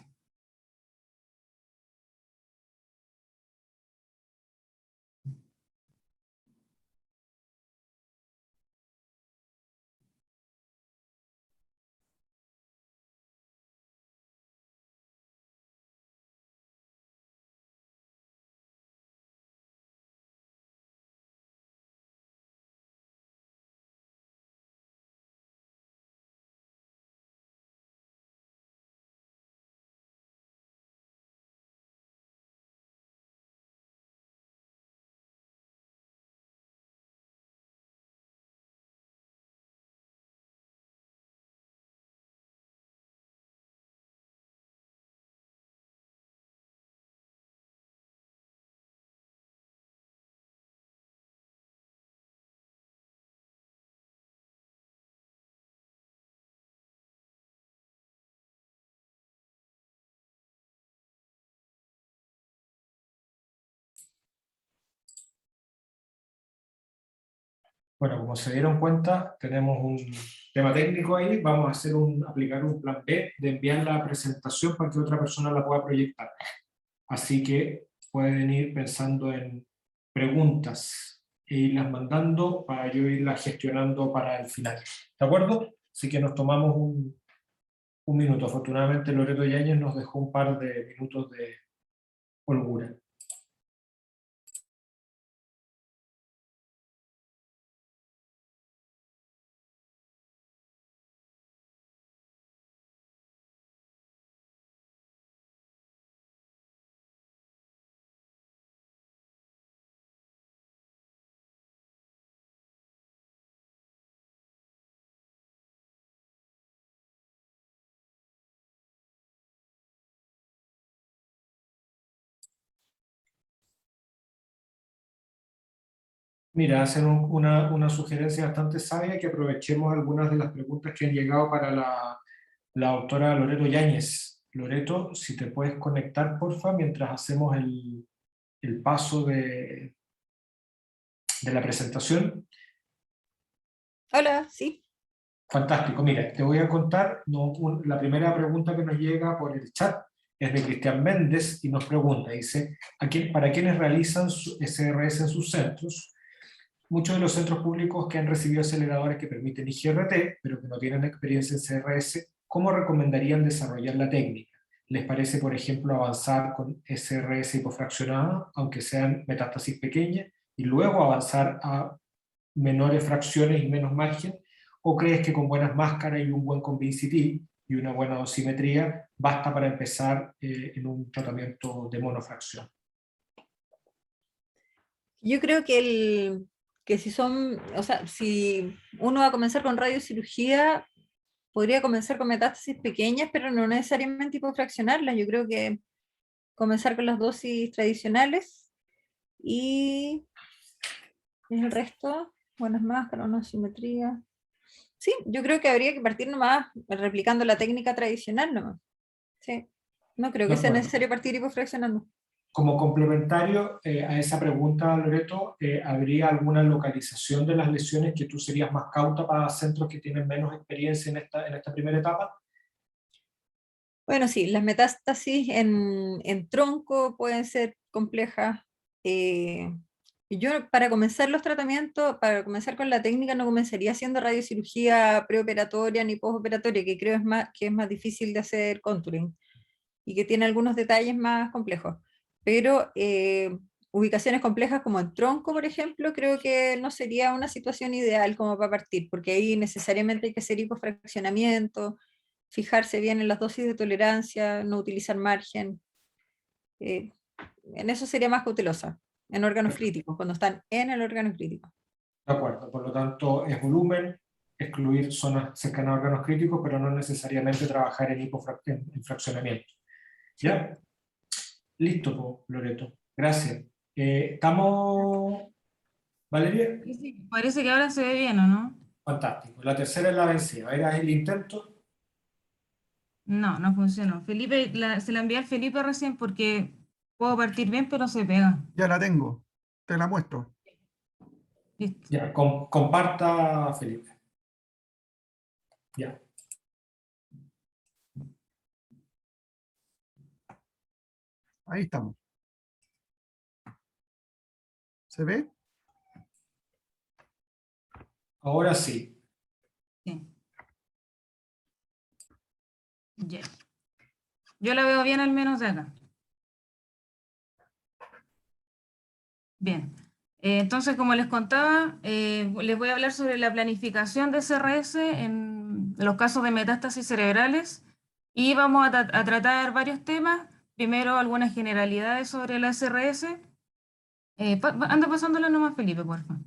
Speaker 1: Bueno, como se dieron cuenta, tenemos un tema técnico ahí. Vamos a aplicar un plan B de enviar la presentación para que otra persona la pueda proyectar. Así que pueden ir pensando en preguntas e irlas mandando para yo irlas gestionando para el final. ¿De acuerdo? Así que nos tomamos un minuto. Afortunadamente Loreto Yáñez nos dejó un par de minutos de holgura. Mira, hacen una sugerencia bastante sabia, que aprovechemos algunas de las preguntas que han llegado para la doctora Loreto Yáñez. Loreto, si te puedes conectar, porfa, mientras hacemos el paso de la presentación.
Speaker 2: Hola, sí.
Speaker 1: Fantástico. Mira, te voy a contar, la primera pregunta que nos llega por el chat es de Cristian Méndez y nos pregunta, dice, ¿para quiénes realizan su SRS en sus centros? Muchos de los centros públicos que han recibido aceleradores que permiten IGRT, pero que no tienen experiencia en CRS, ¿cómo recomendarían desarrollar la técnica? ¿Les parece, por ejemplo, avanzar con SRS hipofraccionada, aunque sean metástasis pequeñas, y luego avanzar a menores fracciones y menos margen? ¿O crees que con buenas máscaras y un buen convincity y una buena dosimetría basta para empezar en un tratamiento de monofracción?
Speaker 2: Yo creo que si son, o sea, si uno va a comenzar con radiocirugía, podría comenzar con metástasis pequeñas, pero no necesariamente hipofraccionarlas. Yo creo que comenzar con las dosis tradicionales y el resto, buenas máscaras, una simetría. Sí, yo creo que habría que partir nomás replicando la técnica tradicional nomás. Sí, no creo
Speaker 1: De
Speaker 2: que sea
Speaker 1: acuerdo.
Speaker 2: necesario partir hipofraccionando.
Speaker 1: Como complementario a esa pregunta, Loreto, ¿habría alguna localización de las lesiones que tú serías más cauta para centros que tienen menos experiencia en esta primera etapa?
Speaker 2: Bueno, sí, las metástasis en tronco pueden ser complejas. Y yo para comenzar los tratamientos, para comenzar con la técnica, no comenzaría haciendo radiocirugía preoperatoria ni postoperatoria, que creo que es más difícil de hacer contouring y que tiene algunos detalles más complejos. Pero ubicaciones complejas como en tronco, por ejemplo, creo que no sería una situación ideal como para partir, porque ahí necesariamente hay que hacer hipofraccionamiento, fijarse bien en las dosis de tolerancia, no utilizar margen. En eso sería más cautelosa, en órganos críticos, cuando están en el órgano crítico.
Speaker 1: De acuerdo, por lo tanto es volumen, excluir zonas cercanas a órganos críticos, pero no necesariamente trabajar en fraccionamiento. ¿Ya? Listo, Loreto. Gracias. ¿Estamos, Valeria?
Speaker 3: Sí, sí, parece que ahora se ve bien, ¿o no?
Speaker 1: Fantástico. La tercera es la vencida. ¿Era el intento?
Speaker 3: No, no funcionó. Felipe, se la envié al Felipe recién porque puedo partir bien, pero se pega.
Speaker 5: Ya la tengo, te la muestro.
Speaker 3: Listo.
Speaker 1: Ya, comparta, Felipe. Ya.
Speaker 5: Ahí estamos. ¿Se ve?
Speaker 1: Ahora sí.
Speaker 3: Sí. Ya. Yo la veo bien al menos de acá. Bien. Entonces, como les contaba, les voy a hablar sobre la planificación de SRS en los casos de metástasis cerebrales y vamos a tratar varios temas. Primero, algunas generalidades sobre la SRS. Anda pasándola nomás, Felipe, por favor.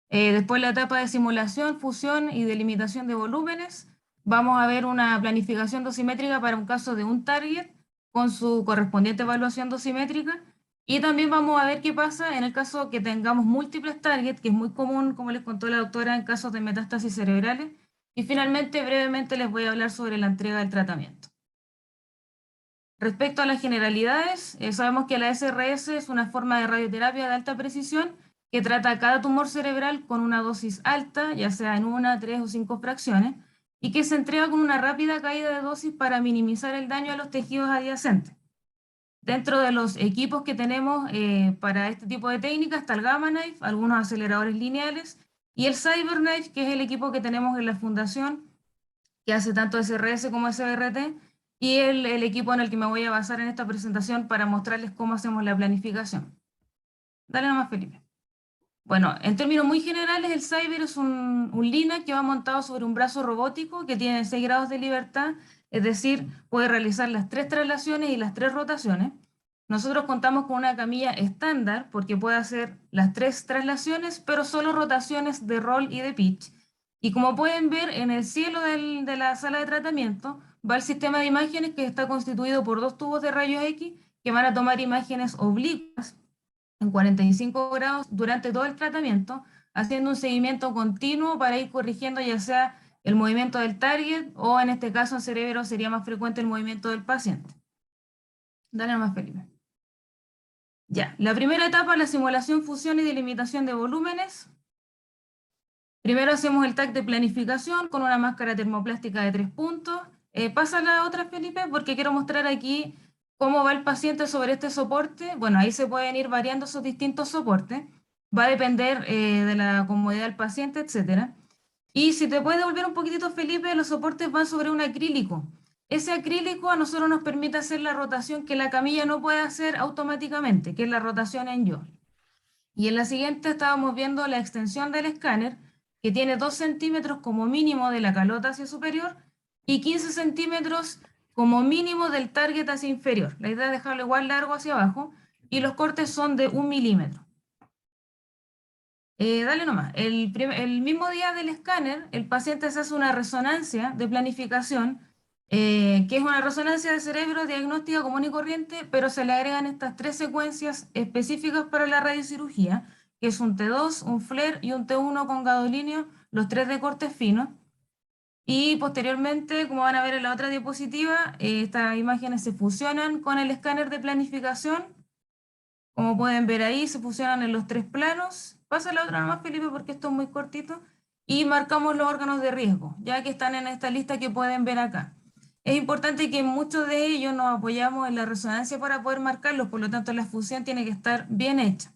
Speaker 3: Después la etapa de simulación, fusión y delimitación de volúmenes. Vamos a ver una planificación dosimétrica para un caso de un target con su correspondiente evaluación dosimétrica. Y también vamos a ver qué pasa en el caso que tengamos múltiples targets, que es muy común, como les contó la doctora, en casos de metástasis cerebrales. Y finalmente, brevemente, les voy a hablar sobre la entrega del tratamiento. Respecto a las generalidades, sabemos que la SRS es una forma de radioterapia de alta precisión que trata cada tumor cerebral con una dosis alta, ya sea en 1, 3 o 5 fracciones, y que se entrega con una rápida caída de dosis para minimizar el daño a los tejidos adyacentes. Dentro de los equipos que tenemos para este tipo de técnicas está el Gamma Knife, algunos aceleradores lineales, y el CyberKnife, que es el equipo que tenemos en la fundación, que hace tanto SRS como SBRT, y el equipo en el que me voy a basar en esta presentación para mostrarles cómo hacemos la planificación. Dale nomás, Felipe. Bueno, en términos muy generales, el Cyber es un LINAC que va montado sobre un brazo robótico que tiene 6 grados de libertad, es decir, puede realizar las 3 traslaciones y las 3 rotaciones. Nosotros contamos con una camilla estándar porque puede hacer las 3 traslaciones, pero solo rotaciones de roll y de pitch. Y como pueden ver, en el cielo de la sala de tratamiento va el sistema de imágenes que está constituido por 2 tubos de rayos X que van a tomar imágenes oblicuas en 45 grados durante todo el tratamiento, haciendo un seguimiento continuo para ir corrigiendo ya sea el movimiento del target o en este caso en cerebro sería más frecuente el movimiento del paciente. Dale nomás, Felipe. Ya, la primera etapa es la simulación, fusión y delimitación de volúmenes. Primero hacemos el TAC de planificación con una máscara termoplástica de 3 puntos. Pasa la otra, Felipe, porque quiero mostrar aquí cómo va el paciente sobre este soporte. Bueno, ahí se pueden ir variando esos distintos soportes. Va a depender de la comodidad del paciente, etc. Y si te puedes devolver un poquitito, Felipe, los soportes van sobre un acrílico. Ese acrílico a nosotros nos permite hacer la rotación que la camilla no puede hacer automáticamente, que es la rotación en yaw. Y en la siguiente estábamos viendo la extensión del escáner, que tiene 2 centímetros como mínimo de la calota hacia superior y 15 centímetros como mínimo del target hacia inferior. La idea es dejarlo igual largo hacia abajo y los cortes son de 1 milímetro. Dale nomás. El mismo día del escáner, el paciente se hace una resonancia de planificación, que es una resonancia de cerebro diagnóstica común y corriente, pero se le agregan estas 3 secuencias específicas para la radiocirugía, que es un T2, un FLAIR y un T1 con gadolinio, los 3 de corte fino. Y posteriormente, como van a ver en la otra diapositiva, estas imágenes se fusionan con el escáner de planificación. Como pueden ver ahí, se fusionan en los 3 planos. Pasa la otra nomás, Felipe, porque esto es muy cortito. Y marcamos los órganos de riesgo, ya que están en esta lista que pueden ver acá. Es importante que muchos de ellos nos apoyamos en la resonancia para poder marcarlos, por lo tanto la fusión tiene que estar bien hecha.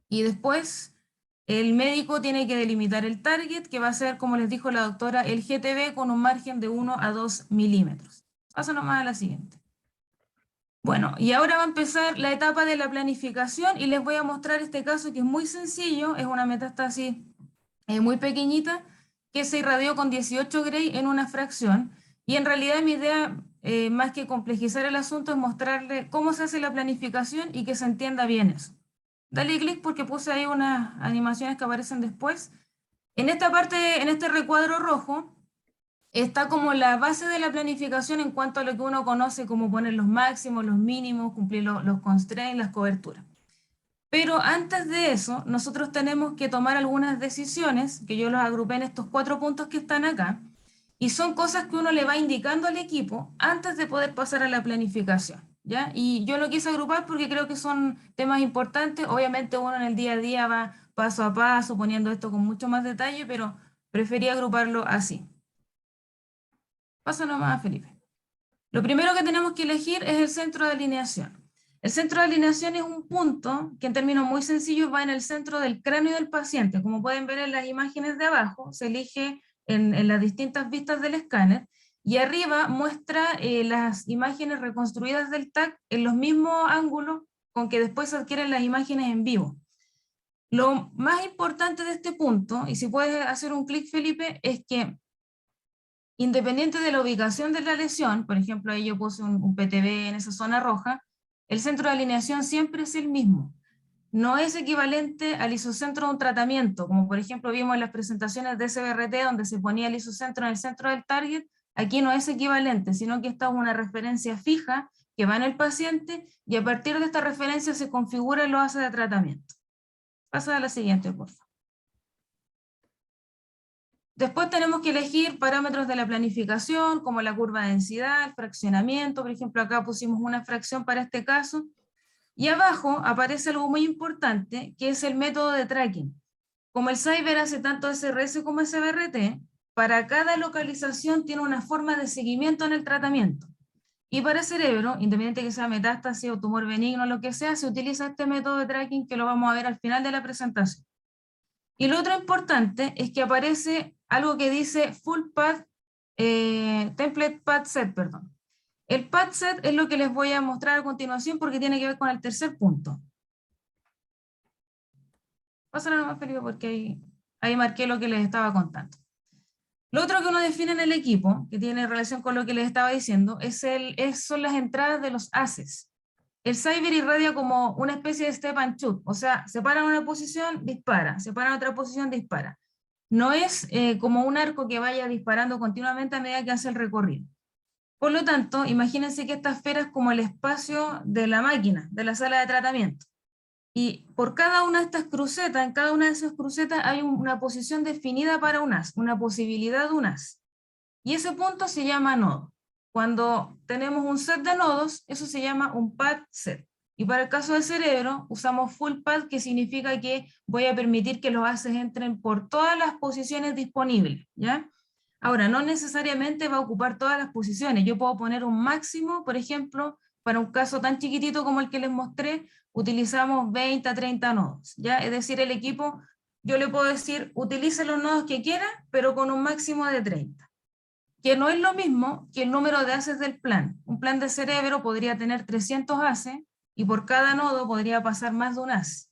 Speaker 3: Y después el médico tiene que delimitar el target, que va a ser, como les dijo la doctora, el GTB con un margen de 1 a 2 milímetros. Paso nomás a la siguiente. Bueno, y ahora va a empezar la etapa de la planificación y les voy a mostrar este caso que es muy sencillo, es una metástasis muy pequeñita que se irradió con 18 Gray en una fracción Y en realidad mi idea, más que complejizar el asunto, es mostrarle cómo se hace la planificación y que se entienda bien eso. Dale clic porque puse ahí unas animaciones que aparecen después. En esta parte, en este recuadro rojo, está como la base de la planificación en cuanto a lo que uno conoce como poner los máximos, los mínimos, cumplir los constraints, las coberturas. Pero antes de eso, nosotros tenemos que tomar algunas decisiones, que yo los agrupé en estos 4 puntos que están acá, y son cosas que uno le va indicando al equipo antes de poder pasar a la planificación, ¿ya? Y yo lo quise agrupar porque creo que son temas importantes. Obviamente uno en el día a día va paso a paso poniendo esto con mucho más detalle, pero preferí agruparlo así. Pasa nomás, Felipe. Lo primero que tenemos que elegir es el centro de alineación. El centro de alineación es un punto que en términos muy sencillos va en el centro del cráneo del paciente. Como pueden ver en las imágenes de abajo, se elige en las distintas vistas del escáner, y arriba muestra las imágenes reconstruidas del TAC en los mismos ángulos con que después se adquieren las imágenes en vivo. Lo más importante de este punto, y si puedes hacer un clic, Felipe, es que independiente de la ubicación de la lesión, por ejemplo, ahí yo puse un PTB en esa zona roja, el centro de alineación siempre es el mismo. No es equivalente al isocentro de un tratamiento, como por ejemplo vimos en las presentaciones de SBRT, donde se ponía el isocentro en el centro del target. Aquí no es equivalente, sino que esta es una referencia fija que va en el paciente, y a partir de esta referencia se configura el OASE de tratamiento. Pasa a la siguiente, por favor. Después tenemos que elegir parámetros de la planificación, como la curva de densidad, el fraccionamiento. Por ejemplo, acá pusimos una fracción para este caso. Y abajo aparece algo muy importante, que es el método de tracking. Como el Cyber hace tanto SRS como SBRT, para cada localización tiene una forma de seguimiento en el tratamiento. Y para el cerebro, independiente que sea metástasis o tumor benigno o lo que sea, se utiliza este método de tracking que lo vamos a ver al final de la presentación. Y lo otro importante es que aparece algo que dice Full Path, Template Path Set, perdón. El Path Set es lo que les voy a mostrar a continuación porque tiene que ver con el tercer punto. Pásalo nomás, Felipe, porque ahí marqué lo que les estaba contando. Lo otro que uno define en el equipo, que tiene relación con lo que les estaba diciendo, son las entradas de los haces. El Cyber irradia como una especie de step and shoot, o sea, se para en una posición, dispara, se para en otra posición, dispara. No es como un arco que vaya disparando continuamente a medida que hace el recorrido. Por lo tanto, imagínense que esta esfera es como el espacio de la máquina, de la sala de tratamiento. Y por cada una de estas crucetas, en cada una de esas crucetas hay una posición definida para un as, una posibilidad de un as. Y ese punto se llama nodo. Cuando tenemos un set de nodos, eso se llama un path set. Y para el caso del cerebro, usamos full path, que significa que voy a permitir que los haces entren por todas las posiciones disponibles, ¿ya? Ahora, no necesariamente va a ocupar todas las posiciones. Yo puedo poner un máximo, por ejemplo, para un caso tan chiquitito como el que les mostré, utilizamos 20 a 30 nodos, ¿ya? Es decir, el equipo, yo le puedo decir, utilice los nodos que quiera, pero con un máximo de 30. Que no es lo mismo que el número de haces del plan. Un plan de cerebro podría tener 300 haces, y por cada nodo podría pasar más de un as.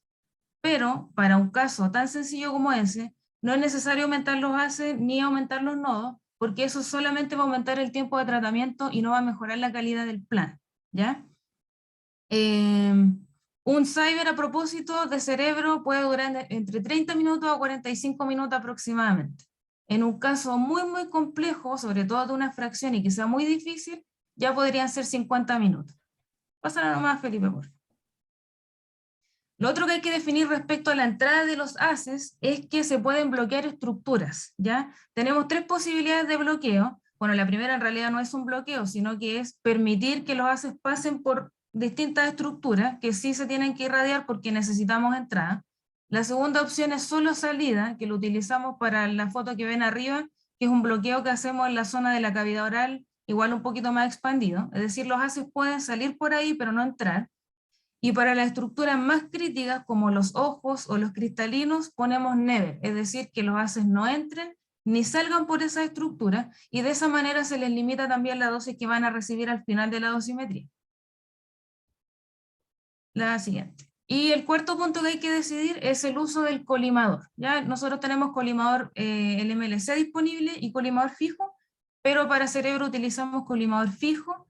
Speaker 3: Pero para un caso tan sencillo como ese, no es necesario aumentar los haces ni aumentar los nodos, porque eso solamente va a aumentar el tiempo de tratamiento y no va a mejorar la calidad del plan, ¿ya? Un Cyber a propósito de cerebro puede durar entre 30 minutos a 45 minutos aproximadamente. En un caso muy, muy complejo, sobre todo de una fracción y que sea muy difícil, ya podrían ser 50 minutos. Pásala nomás, Felipe, por favor. Lo otro que hay que definir respecto a la entrada de los haces es que se pueden bloquear estructuras, ¿ya? Tenemos 3 posibilidades de bloqueo. Bueno, la primera en realidad no es un bloqueo, sino que es permitir que los haces pasen por distintas estructuras que sí se tienen que irradiar porque necesitamos entrada. La segunda opción es solo salida, que lo utilizamos para la foto que ven arriba, que es un bloqueo que hacemos en la zona de la cavidad oral, igual un poquito más expandido. Es decir, los haces pueden salir por ahí, pero no entrar. Y para las estructuras más críticas, como los ojos o los cristalinos, ponemos never, es decir, que los haces no entren ni salgan por esa estructura, y de esa manera se les limita también la dosis que van a recibir al final de la dosimetría. La siguiente. Y el cuarto punto que hay que decidir es el uso del colimador. ¿Ya? Nosotros tenemos colimador el MLC disponible y colimador fijo, pero para cerebro utilizamos colimador fijo.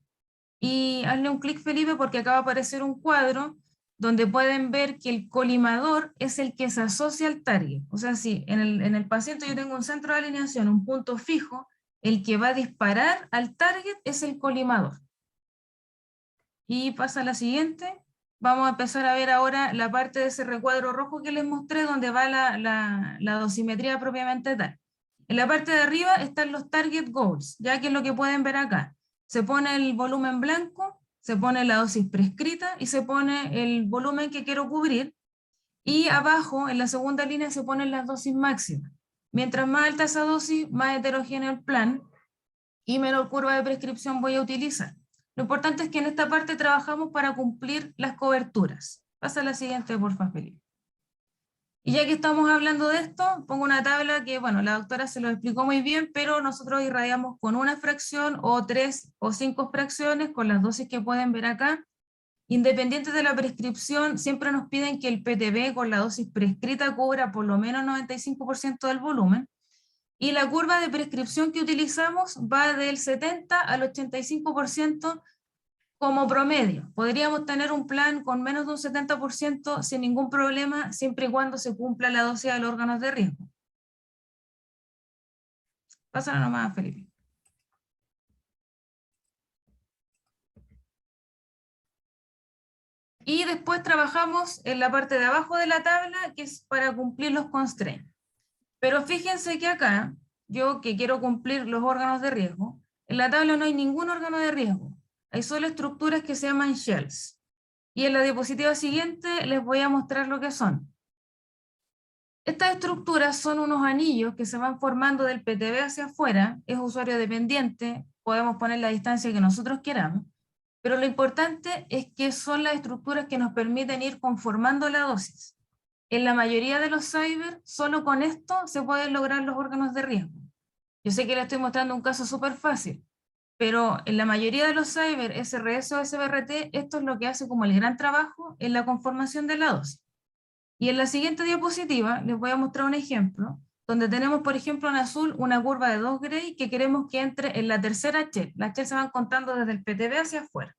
Speaker 3: Y hazle un clic, Felipe, porque acaba de aparecer un cuadro donde pueden ver que el colimador es el que se asocia al target. O sea, si en el paciente yo tengo un centro de alineación, un punto fijo, el que va a disparar al target es el colimador. Y pasa a la siguiente. Vamos a empezar a ver ahora la parte de ese recuadro rojo que les mostré, donde va la dosimetría propiamente tal. En la parte de arriba están los target goals, ya que es lo que pueden ver acá. Se pone el volumen blanco, se pone la dosis prescrita y se pone el volumen que quiero cubrir. Y abajo, en la segunda línea, se ponen las dosis máximas. Mientras más alta esa dosis, más heterogéneo el plan y menor curva de prescripción voy a utilizar. Lo importante es que en esta parte trabajamos para cumplir las coberturas. Pasa a la siguiente, porfa, Felipe. Y ya que estamos hablando de esto, pongo una tabla que, bueno, la doctora se lo explicó muy bien, pero nosotros irradiamos con una fracción o 3 o 5 fracciones con las dosis que pueden ver acá. Independiente de la prescripción, siempre nos piden que el PTB con la dosis prescrita cubra por lo menos 95% del volumen. Y la curva de prescripción que utilizamos va del 70 al 85% como promedio. Podríamos tener un plan con menos de un 70% sin ningún problema, siempre y cuando se cumpla la dosis de los órganos de riesgo. Pásala nomás, Felipe. Y después trabajamos en la parte de abajo de la tabla, que es para cumplir los constraints. Pero fíjense que acá, yo que quiero cumplir los órganos de riesgo, en la tabla no hay ningún órgano de riesgo. Hay solo estructuras que se llaman shells. Y en la diapositiva siguiente les voy a mostrar lo que son. Estas estructuras son unos anillos que se van formando del PTB hacia afuera, es usuario dependiente, podemos poner la distancia que nosotros queramos, pero lo importante es que son las estructuras que nos permiten ir conformando la dosis. En la mayoría de los cyber, solo con esto se pueden lograr los órganos de riesgo. Yo sé que le estoy mostrando un caso súper fácil, pero en la mayoría de los cyber, SRS o SBRT, esto es lo que hace como el gran trabajo en la conformación de la dosis. Y en la siguiente diapositiva les voy a mostrar un ejemplo, donde tenemos, por ejemplo, en azul una curva de 2 Gray que queremos que entre en la tercera shell. Las shells se van contando desde el PTB hacia afuera.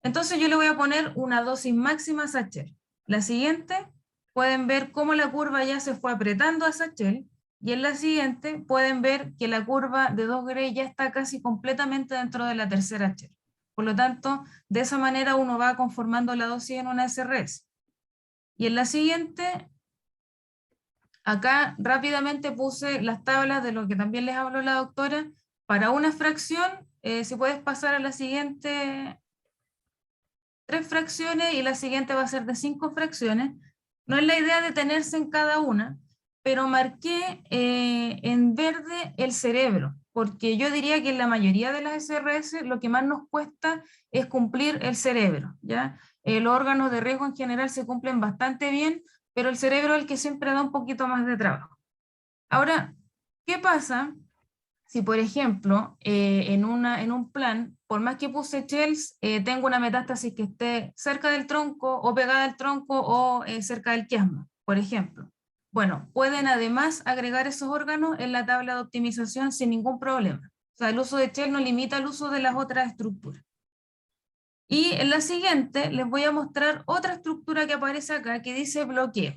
Speaker 3: Entonces yo le voy a poner una dosis máxima a esa shell. La siguiente, pueden ver cómo la curva ya se fue apretando a esa shell, y en la siguiente pueden ver que la curva de 2 Gray ya está casi completamente dentro de la tercera shell. Por lo tanto, de esa manera uno va conformando la dosis en una SRS. Y en la siguiente, acá rápidamente puse las tablas de lo que también les habló la doctora. Para una fracción, si puedes pasar a la siguiente, 3 fracciones, y la siguiente va a ser de 5 fracciones. No es la idea detenerse en cada una, pero marqué en verde el cerebro, porque yo diría que en la mayoría de las SRS lo que más nos cuesta es cumplir el cerebro, ¿ya? Los órganos de riesgo en general se cumplen bastante bien, pero el cerebro es el que siempre da un poquito más de trabajo. Ahora, ¿qué pasa si, por ejemplo, en un plan, por más que puse shells, tengo una metástasis que esté cerca del tronco, o pegada al tronco, o cerca del quiasma, por ejemplo? Bueno, pueden además agregar esos órganos en la tabla de optimización sin ningún problema. O sea, el uso de shell no limita el uso de las otras estructuras. Y en la siguiente les voy a mostrar otra estructura que aparece acá que dice bloqueo.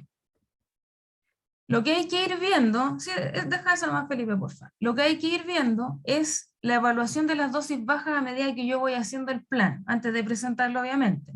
Speaker 3: Lo que hay que ir viendo, sí, deja eso más, Felipe, por favor. Lo que hay que ir viendo es la evaluación de las dosis bajas a medida que yo voy haciendo el plan, antes de presentarlo, obviamente.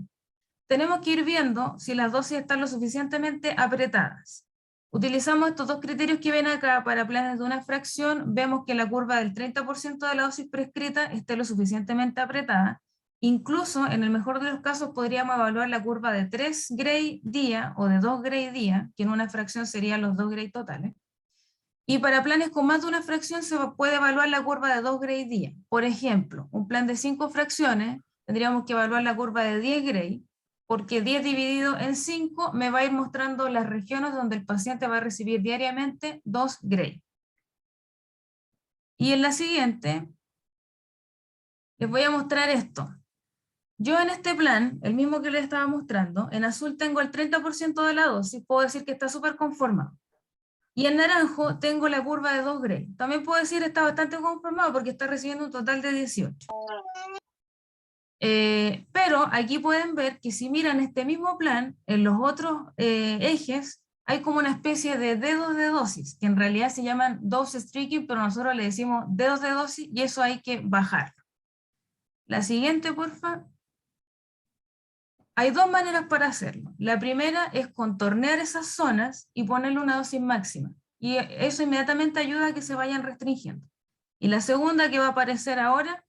Speaker 3: Tenemos que ir viendo si las dosis están lo suficientemente apretadas. Utilizamos estos dos criterios que ven acá para planes de una fracción. Vemos que la curva del 30% de la dosis prescrita esté lo suficientemente apretada. Incluso, en el mejor de los casos, podríamos evaluar la curva de 3 Gray día o de 2 Gray día, que en una fracción serían los 2 Gray totales. Y para planes con más de una fracción se puede evaluar la curva de 2 Gray día. Por ejemplo, un plan de 5 fracciones, tendríamos que evaluar la curva de 10 Gray, porque 10 dividido en 5 me va a ir mostrando las regiones donde el paciente va a recibir diariamente 2 Gray. Y en la siguiente, les voy a mostrar esto. Yo en este plan, el mismo que les estaba mostrando, en azul tengo el 30% de la dosis, puedo decir que está súper conformado. Y en naranjo tengo la curva de 2 Gray. También puedo decir está bastante conformado porque está recibiendo un total de 18. Pero aquí pueden ver que si miran este mismo plan, en los otros ejes, hay como una especie de dedos de dosis, que en realidad se llaman dose streaking, pero nosotros le decimos dedos de dosis y eso hay que bajar. La siguiente, porfa. Hay dos maneras para hacerlo. La primera es contornear esas zonas y ponerle una dosis máxima. Y eso inmediatamente ayuda a que se vayan restringiendo. Y la segunda que va a aparecer ahora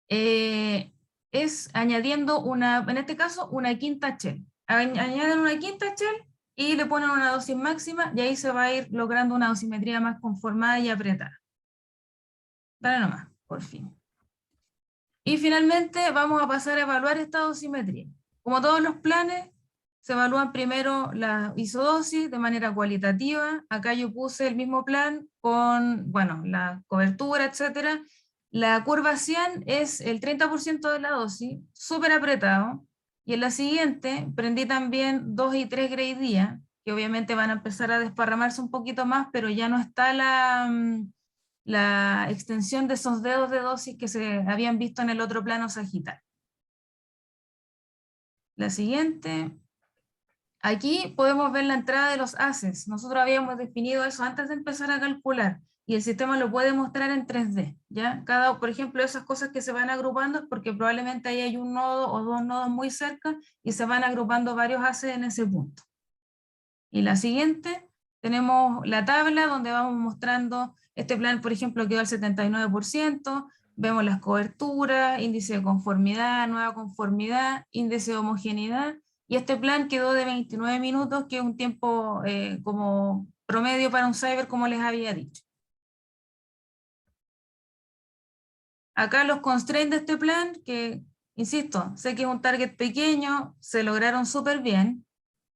Speaker 3: es añadiendo en este caso, una quinta shell. Añaden una quinta shell y le ponen una dosis máxima y ahí se va a ir logrando una dosimetría más conformada y apretada. Dale nomás, por fin. Y finalmente vamos a pasar a evaluar esta dosimetría. Como todos los planes, se evalúan primero la isodosis de manera cualitativa. Acá yo puse el mismo plan con, bueno, la cobertura, etcétera. La curva Cian es el 30% de la dosis, súper apretado. Y en la siguiente prendí también 2 y 3 Gray día, que obviamente van a empezar a desparramarse un poquito más, pero ya no está la extensión de esos dedos de dosis que se habían visto en el otro plano sagital. La siguiente. Aquí podemos ver la entrada de los haces. Nosotros habíamos definido eso antes de empezar a calcular y el sistema lo puede mostrar en 3D. ¿ya? Por ejemplo, esas cosas que se van agrupando es porque probablemente ahí hay un nodo o dos nodos muy cerca y se van agrupando varios haces en ese punto. Y la siguiente, tenemos la tabla donde vamos mostrando, este plan por ejemplo quedó al 79%, vemos las coberturas, índice de conformidad, nueva conformidad, índice de homogeneidad, y este plan quedó de 29 minutos, que es un tiempo como promedio para un cyber, como les había dicho. Acá los constraints de este plan, que insisto, sé que es un target pequeño, se lograron súper bien,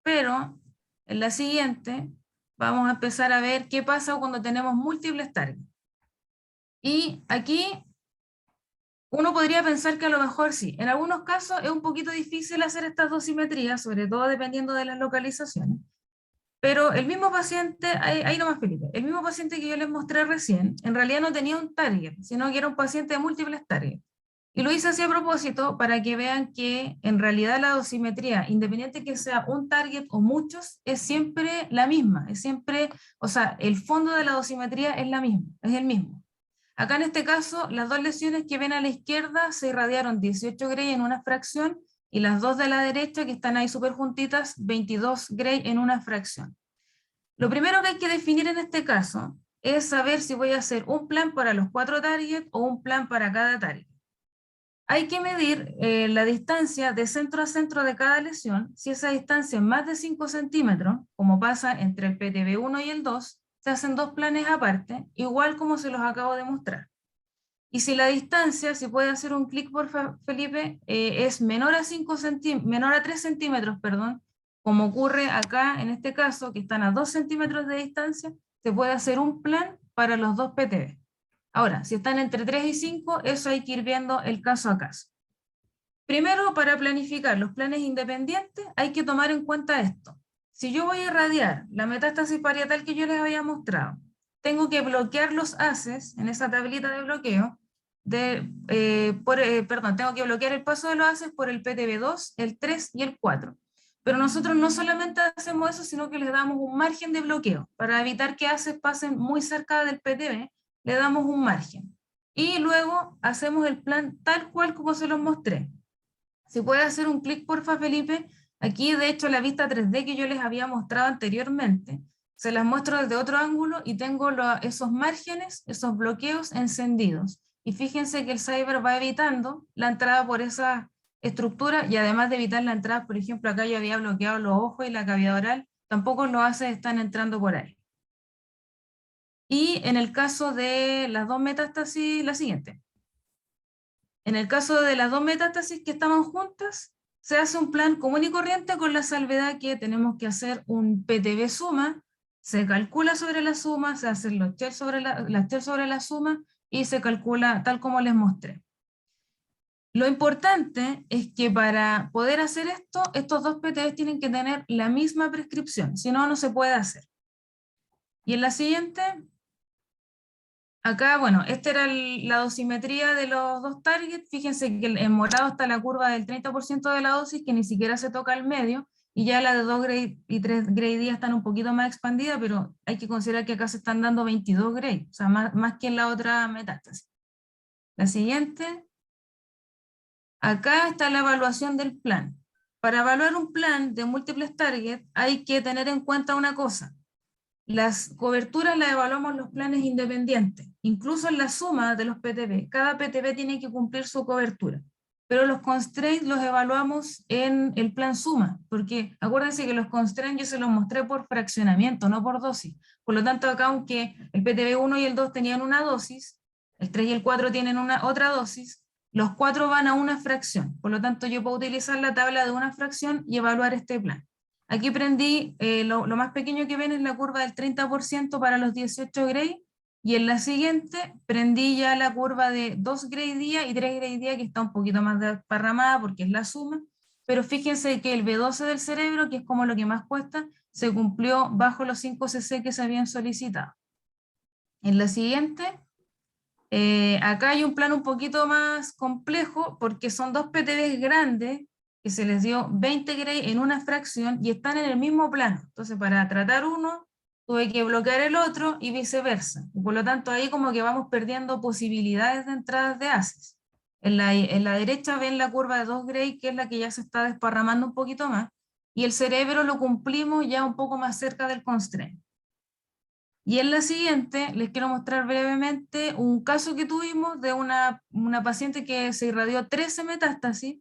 Speaker 3: pero en la siguiente vamos a empezar a ver qué pasa cuando tenemos múltiples targets. Y aquí uno podría pensar que a lo mejor sí. En algunos casos es un poquito difícil hacer estas dosimetrías, sobre todo dependiendo de las localizaciones. Pero el mismo paciente, ahí nomás Felipe, el mismo paciente que yo les mostré recién, en realidad no tenía un target, sino que era un paciente de múltiples targets. Y lo hice así a propósito para que vean que en realidad la dosimetría, independiente que sea un target o muchos, es siempre la misma, es siempre, o sea, el fondo de la dosimetría es la misma, es el mismo. Acá en este caso, las dos lesiones que ven a la izquierda se irradiaron 18 Gray en una fracción y las dos de la derecha, que están ahí súper juntitas, 22 Gray en una fracción. Lo primero que hay que definir en este caso es saber si voy a hacer un plan para los 4 targets o un plan para cada target. Hay que medir la distancia de centro a centro de cada lesión. Si esa distancia es más de 5 centímetros, como pasa entre el PTB1 y el 2, se hacen dos planes aparte, igual como se los acabo de mostrar. Y si la distancia, si puede hacer un clic por Felipe, es menor a 3 centímetros, perdón, como ocurre acá en este caso, que están a 2 centímetros de distancia, se puede hacer un plan para los dos PTB. Ahora, si están entre 3 y 5, eso hay que ir viendo el caso a caso. Primero, para planificar los planes independientes, hay que tomar en cuenta esto. Si yo voy a irradiar la metástasis parietal que yo les había mostrado, tengo que bloquear los haces en esa tablita de bloqueo, tengo que bloquear el paso de los haces por el PTB2, el 3 y el 4. Pero nosotros no solamente hacemos eso, sino que les damos un margen de bloqueo para evitar que haces pasen muy cerca del PTB, le damos un margen. Y luego hacemos el plan tal cual como se los mostré. Si puede hacer un clic, porfa, Felipe. Aquí, de hecho, la vista 3D que yo les había mostrado anteriormente, se las muestro desde otro ángulo y tengo esos márgenes, esos bloqueos encendidos. Y fíjense que el cyber va evitando la entrada por esa estructura y además de evitar la entrada, por ejemplo, acá yo había bloqueado los ojos y la cavidad oral, tampoco los haces están entrando por ahí. Y en el caso de las dos metástasis, la siguiente. En el caso de las dos metástasis que estaban juntas, se hace un plan común y corriente con la salvedad que tenemos que hacer un PTB suma, se calcula sobre la suma, se hacen los checks sobre la suma y se calcula tal como les mostré. Lo importante es que para poder hacer esto, estos dos PTBs tienen que tener la misma prescripción, si no, no se puede hacer. Y en la siguiente, acá, bueno, esta era la dosimetría de los dos targets. Fíjense que en morado está la curva del 30% de la dosis, que ni siquiera se toca al medio, y ya la de 2 Gray y 3 Gray día están un poquito más expandidas, pero hay que considerar que acá se están dando 22 Gray, o sea, más que en la otra metástasis. La siguiente. Acá está la evaluación del plan. Para evaluar un plan de múltiples targets hay que tener en cuenta una cosa. Las coberturas las evaluamos en los planes independientes, incluso en la suma de los PTP. Cada PTP tiene que cumplir su cobertura, pero los constraints los evaluamos en el plan suma, porque acuérdense que los constraints yo se los mostré por fraccionamiento, no por dosis. Por lo tanto, acá aunque el PTP 1 y el 2 tenían una dosis, el 3 y el 4 tienen otra dosis, los 4 van a una fracción. Por lo tanto, yo puedo utilizar la tabla de una fracción y evaluar este plan. Aquí prendí, lo más pequeño que ven es la curva del 30% para los 18 Gray, y en la siguiente prendí ya la curva de 2 Gray día y 3 Gray día, que está un poquito más desparramada porque es la suma, pero fíjense que el B12 del cerebro, que es como lo que más cuesta, se cumplió bajo los 5 cc que se habían solicitado. En la siguiente, acá hay un plan un poquito más complejo porque son dos PTBs grandes que se les dio 20 Gray en una fracción y están en el mismo plano. Entonces, para tratar uno, tuve que bloquear el otro y viceversa. Y por lo tanto, ahí como que vamos perdiendo posibilidades de entradas de ACEs. En la derecha ven la curva de 2 Gray, que es la que ya se está desparramando un poquito más, y el cerebro lo cumplimos ya un poco más cerca del constraint. Y en la siguiente les quiero mostrar brevemente un caso que tuvimos de una paciente que se irradió 13 metástasis.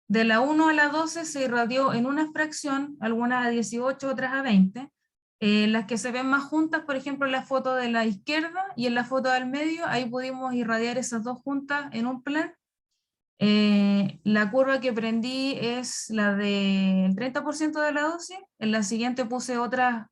Speaker 3: De la 1 a la 12 se irradió en una fracción, algunas a 18, otras a 20. Las que se ven más juntas, por ejemplo, en la foto de la izquierda y en la foto del medio, ahí pudimos irradiar esas dos juntas en un plan. La curva que prendí es la del 30% de la dosis. En la siguiente puse otras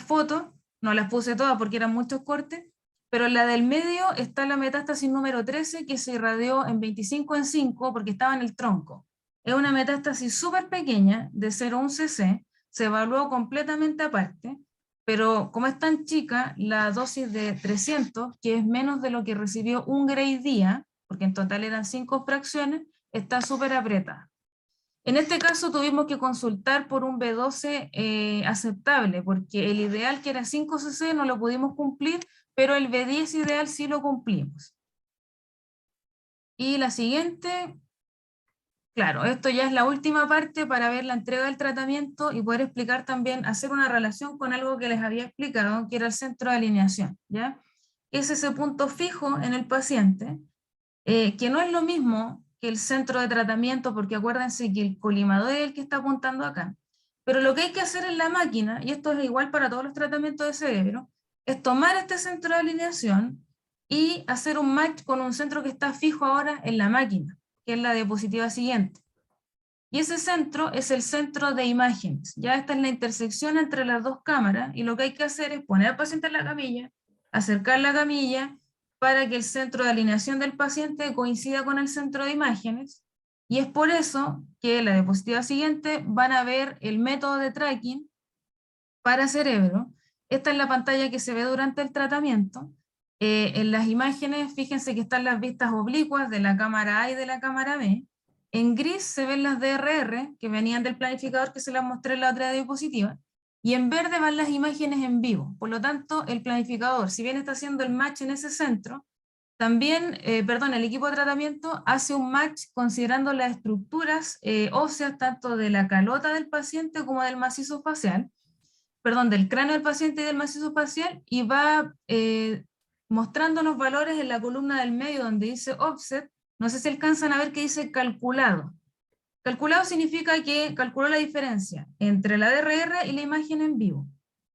Speaker 3: fotos, no las puse todas porque eran muchos cortes, pero en la del medio está la metástasis número 13 que se irradió en 25 en 5 porque estaba en el tronco. Es una metástasis súper pequeña, de 0,1 cc, se evaluó completamente aparte, pero como es tan chica, la dosis de 300, que es menos de lo que recibió un Gray día, porque en total eran 5 fracciones, está súper apretada. En este caso tuvimos que consultar por un B12 aceptable, porque el ideal, que era 5 cc, no lo pudimos cumplir, pero el B10 ideal sí lo cumplimos. Y la siguiente, claro, esto ya es la última parte para ver la entrega del tratamiento y poder explicar también, hacer una relación con algo que les había explicado, que era el centro de alineación, ¿ya? Es ese punto fijo en el paciente, que no es lo mismo que el centro de tratamiento, porque acuérdense que el colimador es el que está apuntando acá. Pero lo que hay que hacer en la máquina, y esto es igual para todos los tratamientos de cerebro, es tomar este centro de alineación y hacer un match con un centro que está fijo ahora en la máquina, que es la diapositiva siguiente. Y ese centro es el centro de imágenes. Ya esta es la intersección entre las dos cámaras, y lo que hay que hacer es poner al paciente en la camilla, acercar la camilla, para que el centro de alineación del paciente coincida con el centro de imágenes, y es por eso que en la diapositiva siguiente van a ver el método de tracking para cerebro. Esta es la pantalla que se ve durante el tratamiento. En las imágenes, fíjense que están las vistas oblicuas de la cámara A y de la cámara B. En gris se ven las DRR, que venían del planificador que se las mostré en la otra diapositiva, y en verde van las imágenes en vivo. Por lo tanto, el planificador, si bien está haciendo el match en ese centro, también, el equipo de tratamiento hace un match considerando las estructuras óseas, tanto de la calota del paciente como del macizo facial, del cráneo del paciente y del macizo facial, y va mostrándonos valores en la columna del medio donde dice offset. No sé si alcanzan a ver que dice calculado. Calculado significa que calculó la diferencia entre la DRR y la imagen en vivo.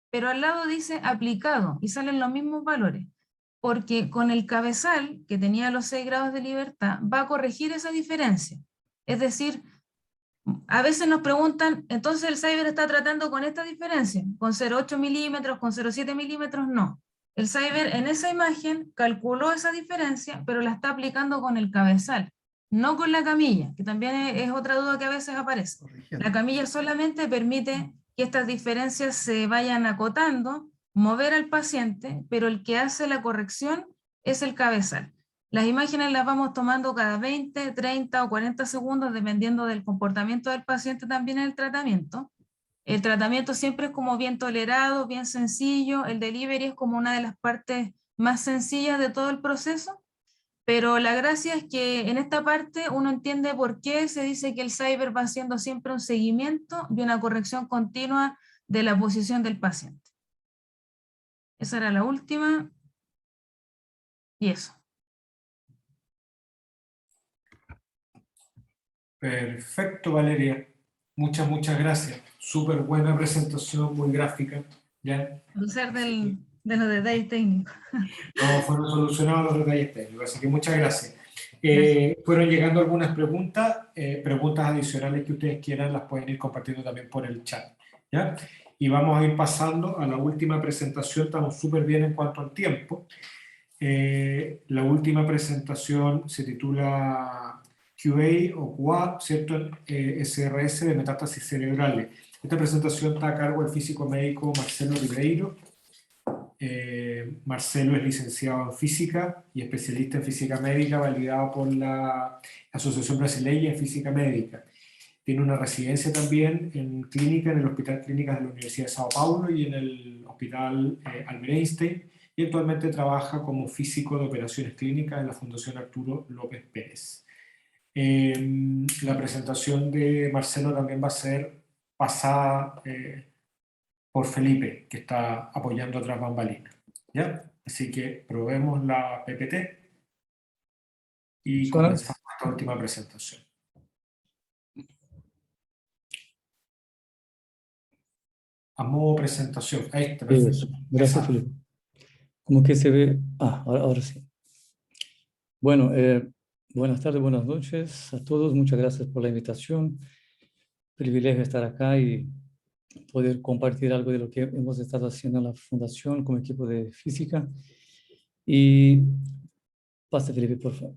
Speaker 3: Pero al lado dice aplicado y salen los mismos valores, porque con el cabezal, que tenía los 6 grados de libertad, va a corregir esa diferencia. Es decir, a veces nos preguntan, entonces el Cyber está tratando con esta diferencia, con 0,8 milímetros, con 0,7 milímetros, no. El Cyber en esa imagen calculó esa diferencia, pero la está aplicando con el cabezal, no con la camilla, que también es otra duda que a veces aparece. La camilla solamente permite que estas diferencias se vayan acotando, mover al paciente, pero el que hace la corrección es el cabezal. Las imágenes las vamos tomando cada 20, 30 o 40 segundos, dependiendo del comportamiento del paciente también en el tratamiento. El tratamiento siempre es como bien tolerado, bien sencillo. El delivery es como una de las partes más sencillas de todo el proceso. Pero la gracia es que en esta parte uno entiende por qué se dice que el cyber va haciendo siempre un seguimiento y una corrección continua de la posición del paciente. Esa era la última. Y eso.
Speaker 1: Perfecto, Valeria. Muchas gracias. Súper buena presentación, muy gráfica. ¿Ya?
Speaker 3: Usar de los detalles técnicos.
Speaker 1: No fueron solucionados los detalles técnicos, así que muchas gracias.
Speaker 3: Gracias.
Speaker 1: Fueron llegando algunas preguntas, preguntas adicionales que ustedes quieran las pueden ir compartiendo también por el chat, ¿ya? Y vamos a ir pasando a la última presentación, estamos súper bien en cuanto al tiempo. La última presentación se titula QA o QA, ¿cierto? SRS de metástasis cerebrales. Esta presentación está a cargo del físico médico Marcelo Ribeiro. Marcelo es licenciado en física y especialista en física médica, validado por la Asociación Brasileña en Física Médica. Tiene una residencia también en clínica en el Hospital Clínicas de la Universidad de Sao Paulo y en el Hospital Albert Einstein, y actualmente trabaja como físico de operaciones clínicas en la Fundación Arturo López Pérez. La presentación de Marcelo también va a ser pasada por Felipe, que está apoyando otras bambalinas, ¿ya? Así que probemos la PPT y comenzamos esta última presentación. A modo presentación. Ahí está, perfecto.
Speaker 6: Eso. Gracias, Felipe. Como que se ve... ahora sí. Bueno, buenas tardes, buenas noches a todos. Muchas gracias por la invitación. Privilegio estar acá y poder compartir algo de lo que hemos estado haciendo en la Fundación como equipo de física. Y pasa, Felipe, por favor.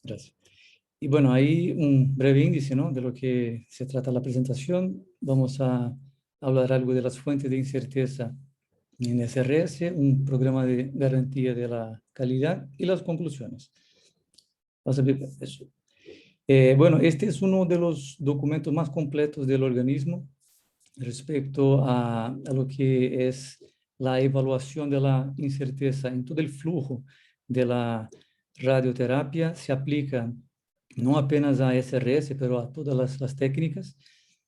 Speaker 6: Gracias. Y bueno, ahí un breve índice, ¿no?, de lo que se trata la presentación. Vamos a hablar algo de las fuentes de incerteza en SRS, un programa de garantía de la calidad y las conclusiones. Pasa, Felipe, eso. Bueno, este es uno de los documentos más completos del organismo respecto a lo que es la evaluación de la incerteza en todo el flujo de la radioterapia. Se aplica no apenas a SRS, pero a todas las técnicas.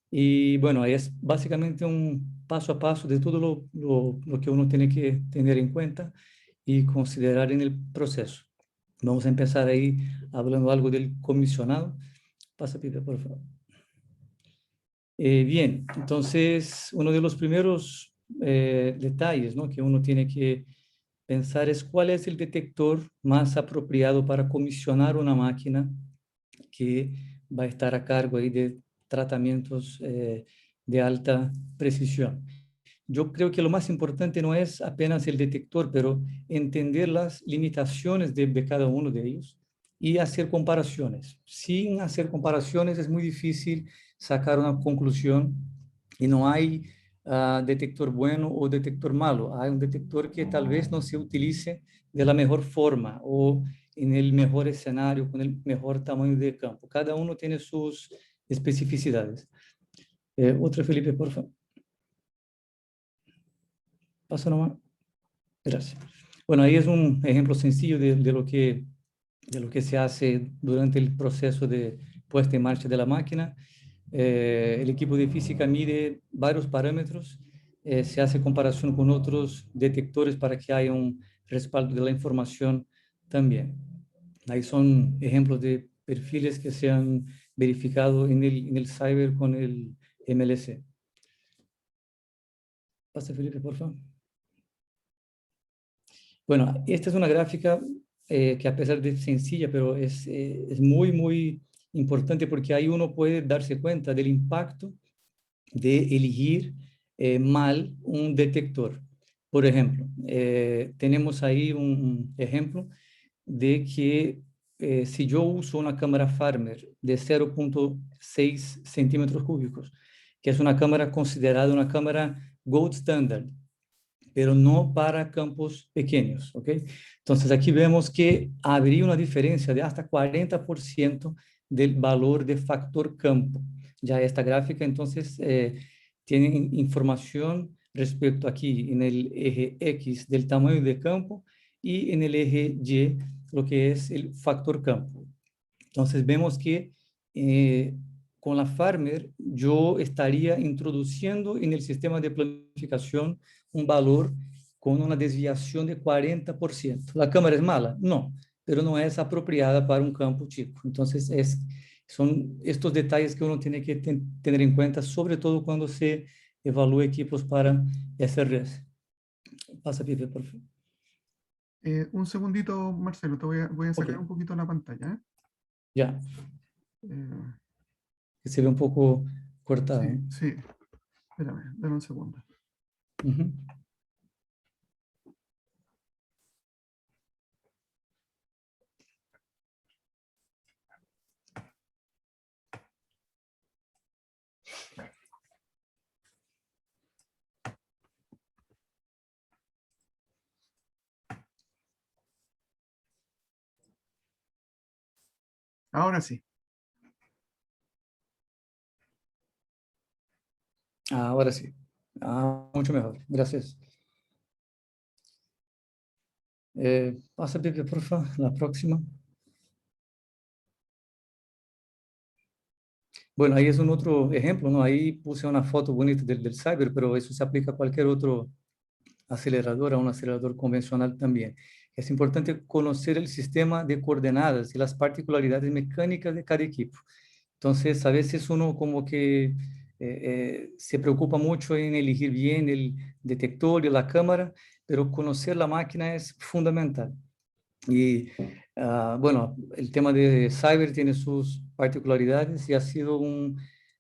Speaker 6: Y bueno, es básicamente un paso a paso de todo lo que uno tiene que tener en cuenta y considerar en el proceso. Vamos a empezar ahí hablando algo del comisionado. Pasa, Peter, por favor. Bien, entonces uno de los primeros detalles, ¿no?, que uno tiene que pensar es cuál es el detector más apropiado para comisionar una máquina que va a estar a cargo ahí de tratamientos de alta precisión. Yo creo que lo más importante no es apenas el detector, pero entender las limitaciones de cada uno de ellos y hacer comparaciones. Sin hacer comparaciones es muy difícil sacar una conclusión y no hay detector bueno o detector malo. Hay un detector que tal vez no se utilice de la mejor forma o en el mejor escenario, con el mejor tamaño de campo. Cada uno tiene sus especificidades. Otra, Felipe, por favor. Pasa nomás. Gracias. Bueno, ahí es un ejemplo sencillo de lo que se hace durante el proceso de puesta en marcha de la máquina. El equipo de física mide varios parámetros, se hace comparación con otros detectores para que haya un respaldo de la información también. Ahí son ejemplos de perfiles que se han verificado en el cyber con el MLC. Pasa, Felipe, por favor. Bueno, esta es una gráfica que a pesar de sencilla, pero es muy, muy importante porque ahí uno puede darse cuenta del impacto de elegir mal un detector. Por ejemplo, tenemos ahí un ejemplo de que si yo uso una cámara Farmer de 0.6 centímetros cúbicos que es una cámara considerada una cámara gold standard, pero no para campos pequeños, ¿ok? Entonces aquí vemos que habría una diferencia de hasta 40% del valor de factor campo. Ya esta gráfica entonces tiene información respecto aquí en el eje X del tamaño de campo y en el eje Y lo que es el factor campo. Entonces vemos que con la Farmer yo estaría introduciendo en el sistema de planificación un valor con una desviación de 40%. ¿La cámara es mala? No, pero no es apropiada para un campo chico. Entonces son estos detalles que uno tiene que tener en cuenta, sobre todo cuando se evalúa equipos para SRS. Pasa, Pipe, por favor.
Speaker 5: Un segundito, Marcelo, voy a sacar
Speaker 6: Ok.
Speaker 5: un poquito la pantalla.
Speaker 6: Ya,
Speaker 5: Eh,
Speaker 6: que se ve un poco cortado.
Speaker 5: sí,
Speaker 6: ¿no?
Speaker 5: sí. Espérame, dame un segundo.
Speaker 6: Ujú.
Speaker 5: Ahora sí.
Speaker 6: Ahora sí. Mucho mejor. Gracias. Pasa, Pepe, por favor, la próxima. Bueno, ahí es un otro ejemplo, ¿no? Ahí puse una foto bonita del Cyber, pero eso se aplica a cualquier otro acelerador, a un acelerador convencional también. Es importante conocer el sistema de coordenadas y las particularidades mecánicas de cada equipo. Entonces, a veces uno como que se preocupa mucho en elegir bien el detector y la cámara, pero conocer la máquina es fundamental. Y bueno, el tema de Cyber tiene sus particularidades y ha sido un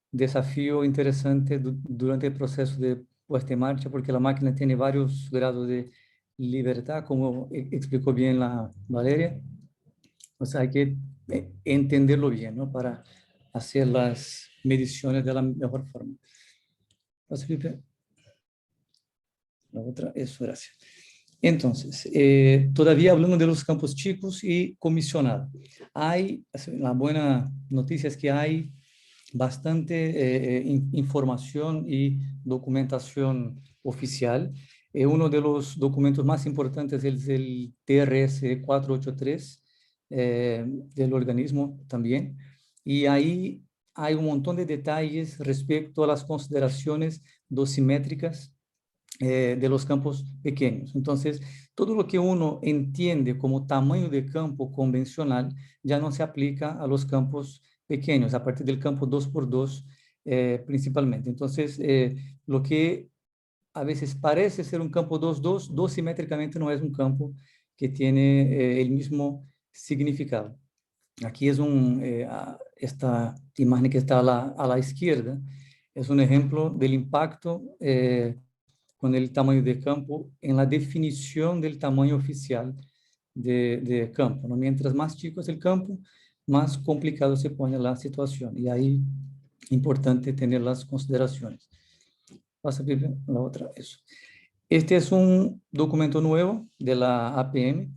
Speaker 6: desafío interesante durante el proceso de puesta en marcha, porque la máquina tiene varios grados de libertad, como explicó bien la Valeria. O sea, hay que entenderlo bien, ¿no? Para hacer las mediciones de la mejor forma. ¿Vas, Felipe? La otra, eso, gracias. Entonces, todavía hablando de los campos chicos y comisionado. La buena noticia es que hay bastante información y documentación oficial. Uno de los documentos más importantes es el TRS 483 del organismo también. Y ahí hay un montón de detalles respecto a las consideraciones dosimétricas de los campos pequeños. Entonces, todo lo que uno entiende como tamaño de campo convencional ya no se aplica a los campos pequeños, a partir del campo 2x2 principalmente. Entonces, lo que a veces parece ser un campo 2x2, dosimétricamente no es un campo que tiene el mismo significado. Aquí es esta imagen que está a la izquierda, es un ejemplo del impacto con el tamaño de campo en la definición del tamaño oficial de campo, ¿no? Mientras más chico es el campo, más complicado se pone la situación. Y ahí importante tener las consideraciones. Pasa, Pipe, la otra, eso. Este es un documento nuevo de la APM,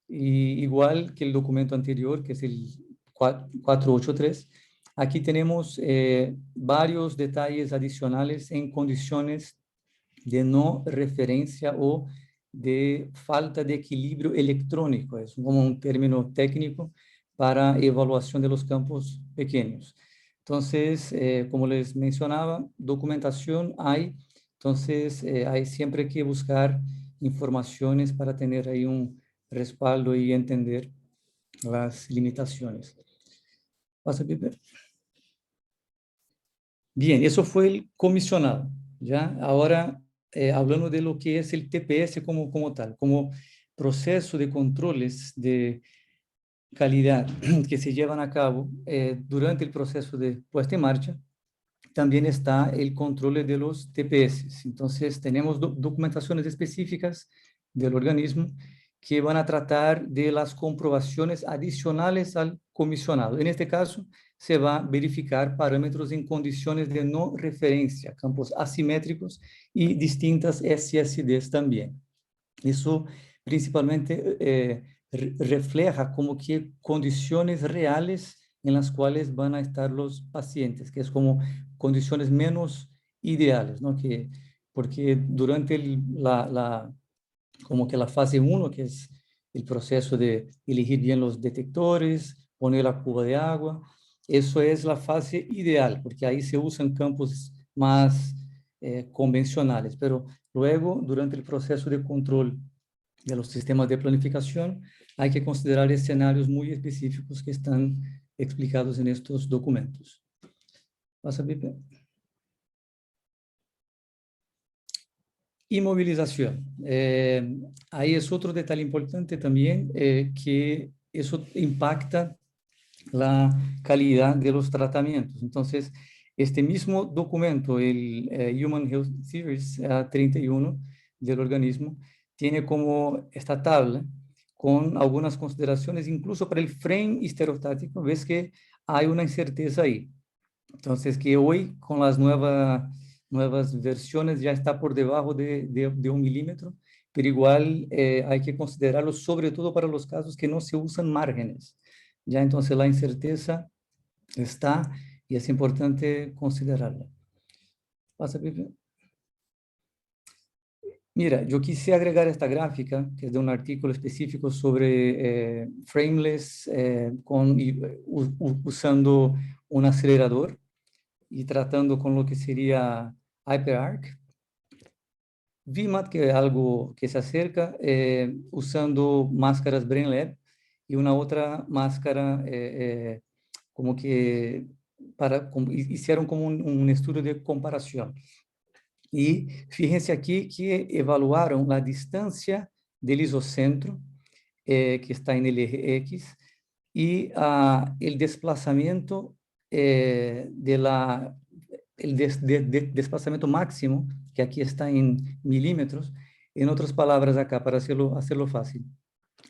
Speaker 6: y igual que el documento anterior, que es el 483, aquí tenemos varios detalles adicionales en condiciones de no referencia o de falta de equilibrio electrónico. Es como un término técnico para evaluación de los campos pequeños. Entonces, como les mencionaba, documentación hay. Entonces, hay siempre que buscar informaciones para tener ahí un respaldo y entender las limitaciones. Pasa, Pipe. Bien, eso fue el comisionado. ¿Ya? Ahora, hablando de lo que es el TPS como tal, como proceso de controles de calidad que se llevan a cabo durante el proceso de puesta en marcha, también está el control de los TPS. Entonces, tenemos documentaciones específicas del organismo que van a tratar de las comprobaciones adicionales al comisionado. En este caso, se va a verificar parámetros en condiciones de no referencia, campos asimétricos y distintas SSDs también. Eso principalmente refleja como que condiciones reales en las cuales van a estar los pacientes, que es como condiciones menos ideales, ¿no? Porque durante como que la fase 1, que es el proceso de elegir bien los detectores, poner la cuba de agua, eso es la fase ideal, porque ahí se usan campos más convencionales, pero luego, durante el proceso de control de los sistemas de planificación, hay que considerar escenarios muy específicos que están explicados en estos documentos. Pasa, Pipe. Inmovilización. Ahí es otro detalle importante también, que eso impacta la calidad de los tratamientos. Entonces, este mismo documento, el Human Health Theories 31 del organismo, tiene como esta tabla con algunas consideraciones, incluso para el frame histerostático, ves que hay una incerteza ahí. Entonces, que hoy con las nuevas versiones ya está por debajo de 1 milímetro, pero igual hay que considerarlo sobre todo para los casos que no se usan márgenes. Ya entonces la incerteza está y es importante considerarla. Pasa, Pipe. Mira, yo quise agregar esta gráfica, que es de un artículo específico sobre frameless usando un acelerador y tratando con lo que sería HyperArc. VMAT, que es algo que se acerca, usando máscaras BrainLab y una otra máscara como que hicieron como un estudio de comparación. Y fíjense aquí que evaluaron la distancia del isocentro, que está en el eje X, y el desplazamiento desplazamiento máximo, que aquí está en milímetros. En otras palabras, acá, para hacerlo fácil,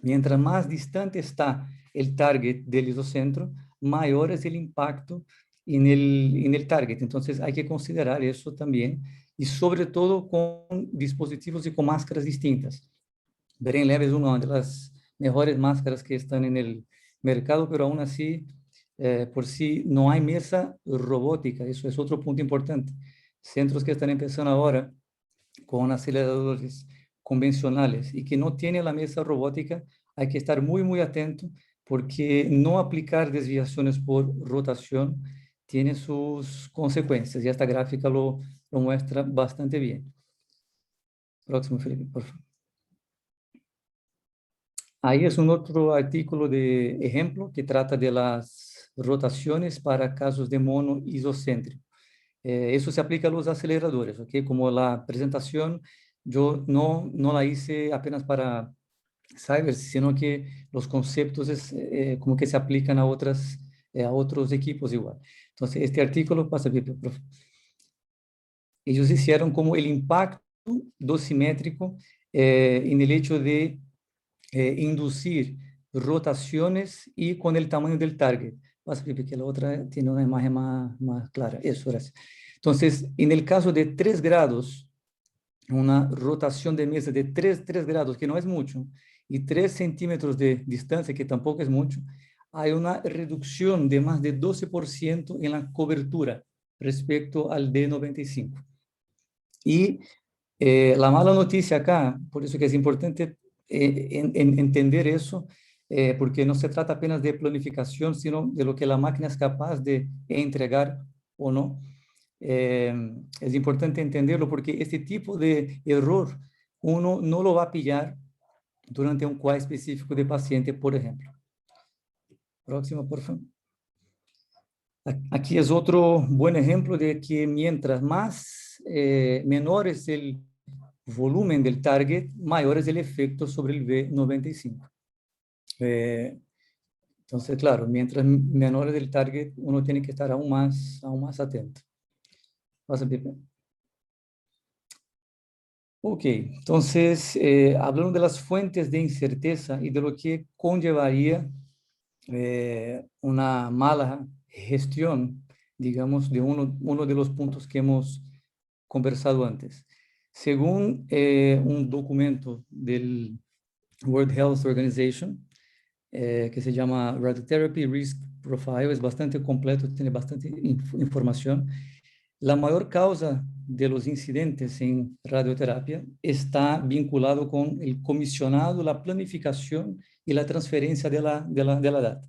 Speaker 6: mientras más distante está el target del isocentro, mayor es el impacto en el target. Entonces, hay que considerar eso también, y sobre todo con dispositivos y con máscaras distintas. BrainLab es una de las mejores máscaras que están en el mercado, pero aún así, por sí, no hay mesa robótica. Eso es otro punto importante. Centros que están empezando ahora con aceleradores convencionales y que no tienen la mesa robótica, hay que estar muy, muy atento, porque no aplicar desviaciones por rotación tiene sus consecuencias, y esta gráfica lo muestra bastante bien. Próximo, Felipe, por favor. Ahí es un otro artículo de ejemplo que trata de las rotaciones para casos de mono isocéntrico. Eso se aplica a los aceleradores, ¿ok? Como la presentación, yo no la hice apenas para Cybers, sino que los conceptos como que se aplican a otros equipos igual. Entonces, este artículo, pasa bien, profe. Ellos hicieron como el impacto dosimétrico en el hecho de inducir rotaciones y con el tamaño del target. Pasa, Pipe, que la otra tiene una imagen más clara. Eso, gracias. Entonces, en el caso de 3 grados, una rotación de mesa de 3 grados, que no es mucho, y 3 centímetros de distancia, que tampoco es mucho, hay una reducción de más de 12% en la cobertura respecto al D95. Y la mala noticia acá, por eso que es importante entender eso, porque no se trata apenas de planificación, sino de lo que la máquina es capaz de entregar o no. Es importante entenderlo, porque este tipo de error uno no lo va a pillar durante un QA específico de paciente, por ejemplo. Próximo, por favor. Aquí es otro buen ejemplo de que mientras menor es el volumen del target, mayor es el efecto sobre el V95. Entonces, claro, mientras menor es el target, uno tiene que estar aún más atento. Pasa, Pipe. Ok, entonces, hablando de las fuentes de incerteza y de lo que conllevaría una mala gestión, digamos, de uno de los puntos que hemos conversado antes. Según un documento del World Health Organization, que se llama Radiotherapy Risk Profile, es bastante completo, tiene bastante información. La mayor causa de los incidentes en radioterapia está vinculado con el comisionado, la planificación y la transferencia de la data.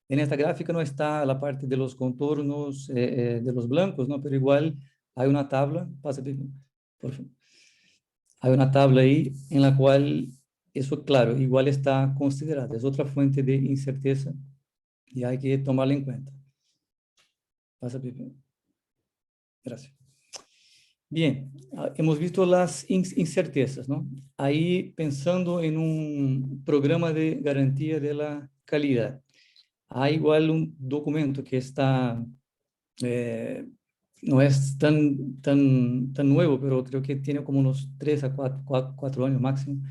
Speaker 6: En esta gráfica no está la parte de los contornos de los blancos, ¿no? Pero igual hay una tabla, pásate, por favor. Hay una tabla ahí en la cual eso, claro, igual está considerado. Es otra fuente de incerteza y hay que tomarla en cuenta. Pasa, Pepe. Gracias. Bien, hemos visto las incertezas, ¿no? Ahí pensando en un programa de garantía de la calidad. Hay igual un documento que está, no es tan nuevo, pero creo que tiene como unos 3 a 4 años máximo,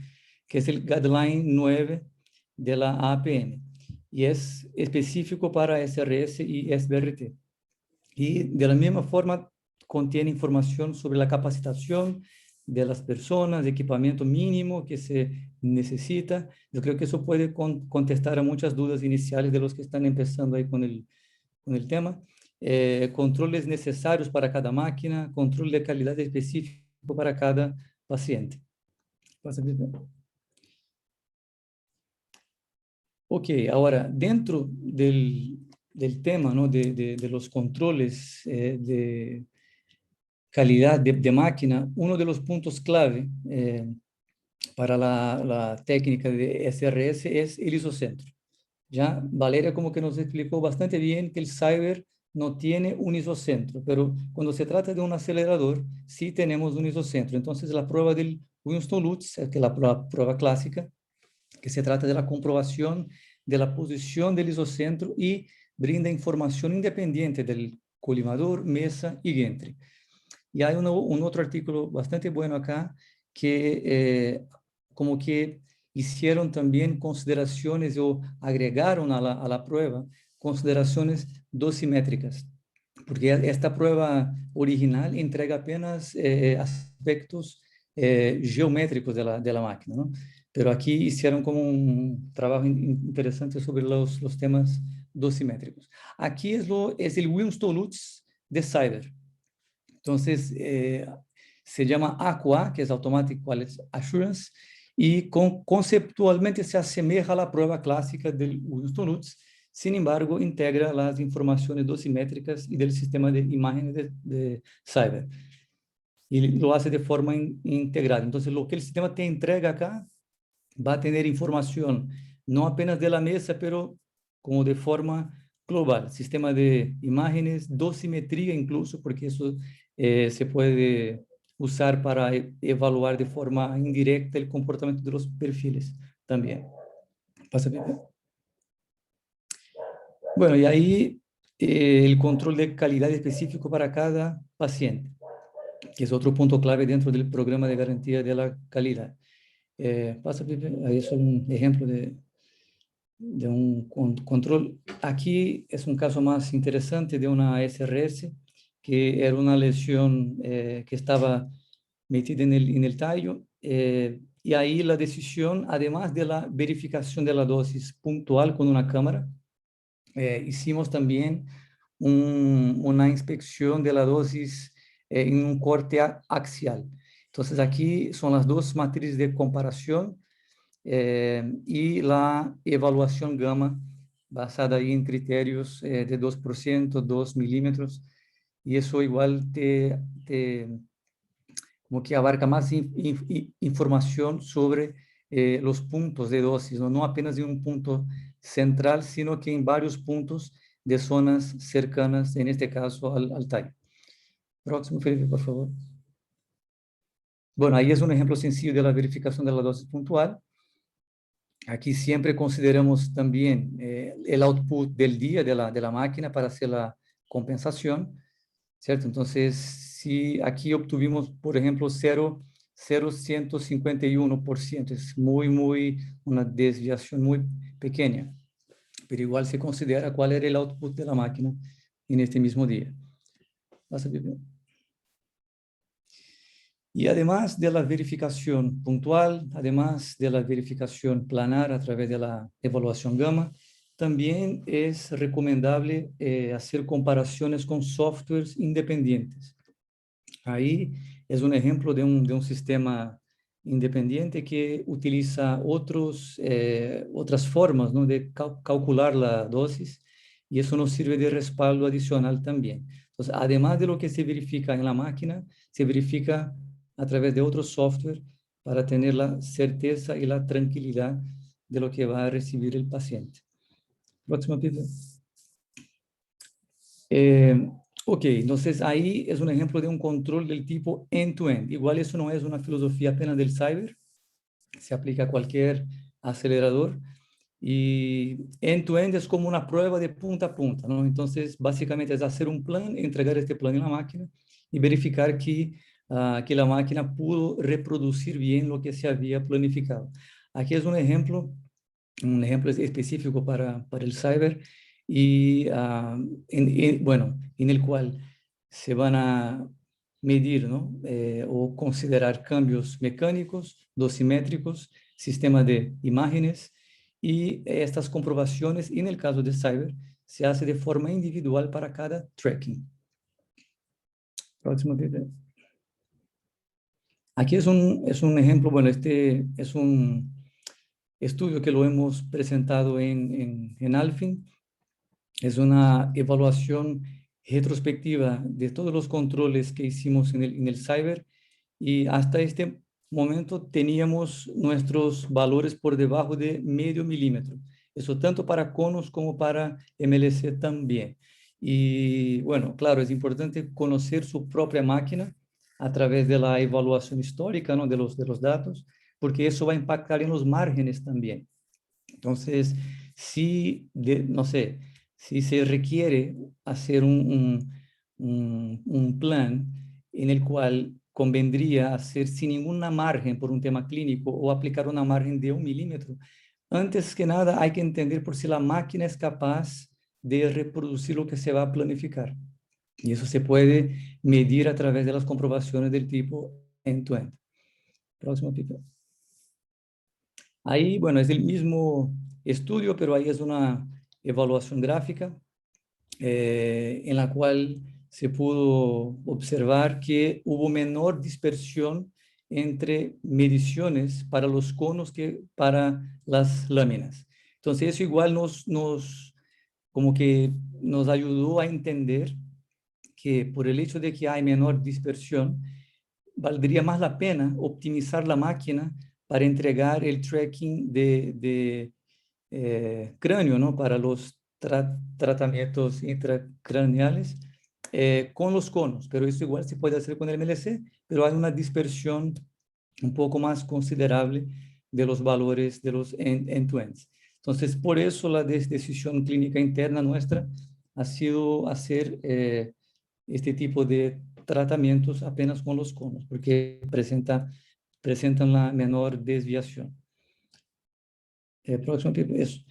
Speaker 6: que es el Guideline 9 de la APN, y es específico para SRS y SBRT. Y de la misma forma contiene información sobre la capacitación de las personas, equipamiento mínimo que se necesita. Yo creo que eso puede contestar a muchas dudas iniciales de los que están empezando ahí con el tema. Controles necesarios para cada máquina, control de calidad específico para cada paciente. Ok, ahora, dentro del tema, ¿no? de los controles de calidad de máquina, uno de los puntos clave para la técnica de SRS es el isocentro. Ya Valeria como que nos explicó bastante bien que el Cyber no tiene un isocentro, pero cuando se trata de un acelerador, sí tenemos un isocentro. Entonces, la prueba del Winston-Lutz, que es la prueba clásica, que se trata de la comprobación de la posición del isocentro y brinda información independiente del colimador, mesa y gantry. Y hay un otro artículo bastante bueno acá que como que hicieron también consideraciones o agregaron a la prueba consideraciones dosimétricas, porque esta prueba original entrega apenas aspectos geométricos de la máquina, ¿no? Pero aquí hicieron como un trabajo interesante sobre los temas dosimétricos. Aquí es el Winston-Lutz de Cyber. Entonces, se llama AQA, que es Automatic Quality Assurance, y conceptualmente se asemeja a la prueba clásica del Winston-Lutz, sin embargo, integra las informaciones dosimétricas y del sistema de imágenes de Cyber. Y lo hace de forma integrada. Entonces, lo que el sistema te entrega acá va a tener información no apenas de la mesa, pero como de forma global. Sistema de imágenes, dosimetría incluso, porque eso se puede usar para evaluar de forma indirecta el comportamiento de los perfiles también. Pasa bien. Bueno, y ahí el control de calidad específico para cada paciente, que es otro punto clave dentro del programa de garantía de la calidad. Pasa, Pepe, ahí es un ejemplo de un control. Aquí es un caso más interesante de una SRS, que era una lesión que estaba metida en el tallo, y ahí la decisión, además de la verificación de la dosis puntual con una cámara, hicimos también una inspección de la dosis en un corte axial. Entonces aquí son las dos matrices de comparación y la evaluación gamma basada ahí en criterios de 2%, 2 milímetros, y eso igual como que abarca más información sobre los puntos de dosis, ¿no? No apenas en un punto central, sino que en varios puntos de zonas cercanas, en este caso al tallo. Próximo, Felipe, por favor. Bueno, ahí es un ejemplo sencillo de la verificación de la dosis puntual. Aquí siempre consideramos también el output del día de la máquina para hacer la compensación, ¿cierto? Entonces, si aquí obtuvimos, por ejemplo, 0,151%, es una desviación muy pequeña. pero igual se considera cuál era el output de la máquina en este mismo día. Pasa, Pepe. Y además de la verificación puntual, además de la verificación planar a través de la evaluación gamma, también es recomendable hacer comparaciones con softwares independientes. Ahí es un ejemplo de un sistema independiente que utiliza otras formas, ¿no?, de calcular la dosis, y eso nos sirve de respaldo adicional también. Entonces, además de lo que se verifica en la máquina, se verifica a través de otro software para tener la certeza y la tranquilidad de lo que va a recibir el paciente. Próximo pedido. Ok, entonces ahí es un ejemplo de un control del tipo end-to-end. Igual eso no es una filosofía apenas del cyber, se aplica a cualquier acelerador. Y end-to-end es como una prueba de punta a punta, ¿no? Entonces, básicamente es hacer un plan, entregar este plan en la máquina y verificar que la máquina pudo reproducir bien lo que se había planificado. Aquí es un ejemplo específico para el cyber y, bueno, en el cual se van a medir, ¿no?, o considerar cambios mecánicos, dosimétricos, sistemas de imágenes, y estas comprobaciones, en el caso de cyber, se hace de forma individual para cada tracking. Próximo video. Aquí es un ejemplo, bueno, este es un estudio que lo hemos presentado en Alfin. Es una evaluación retrospectiva de todos los controles que hicimos en el cyber, y hasta este momento teníamos nuestros valores por debajo de 0,5 milímetro. Eso tanto para conos como para MLC también. Y bueno, claro, es importante conocer su propia máquina a través de la evaluación histórica, ¿no?, de los datos, porque eso va a impactar en los márgenes también. Entonces, no sé, si se requiere hacer un plan en el cual convendría hacer sin ninguna margen por un tema clínico o aplicar una margen de 1 milímetro, antes que nada hay que entender por si la máquina es capaz de reproducir lo que se va a planificar. Y eso se puede medir a través de las comprobaciones del tipo end-to-end. Próximo tipo. Ahí, bueno, es el mismo estudio, pero ahí es una evaluación gráfica en la cual se pudo observar que hubo menor dispersión entre mediciones para los conos que para las láminas. Entonces, eso igual como que nos ayudó a entender que por el hecho de que hay menor dispersión, valdría más la pena optimizar la máquina para entregar el tracking de cráneo, ¿no?, para los tratamientos intracraneales con los conos, pero eso igual se puede hacer con el MLC, pero hay una dispersión un poco más considerable de los valores de los end-to-ends. Entonces, por eso la decisión clínica interna nuestra ha sido hacer este tipo de tratamientos apenas con los conos, porque presentan la menor desviación. Próximo, eso.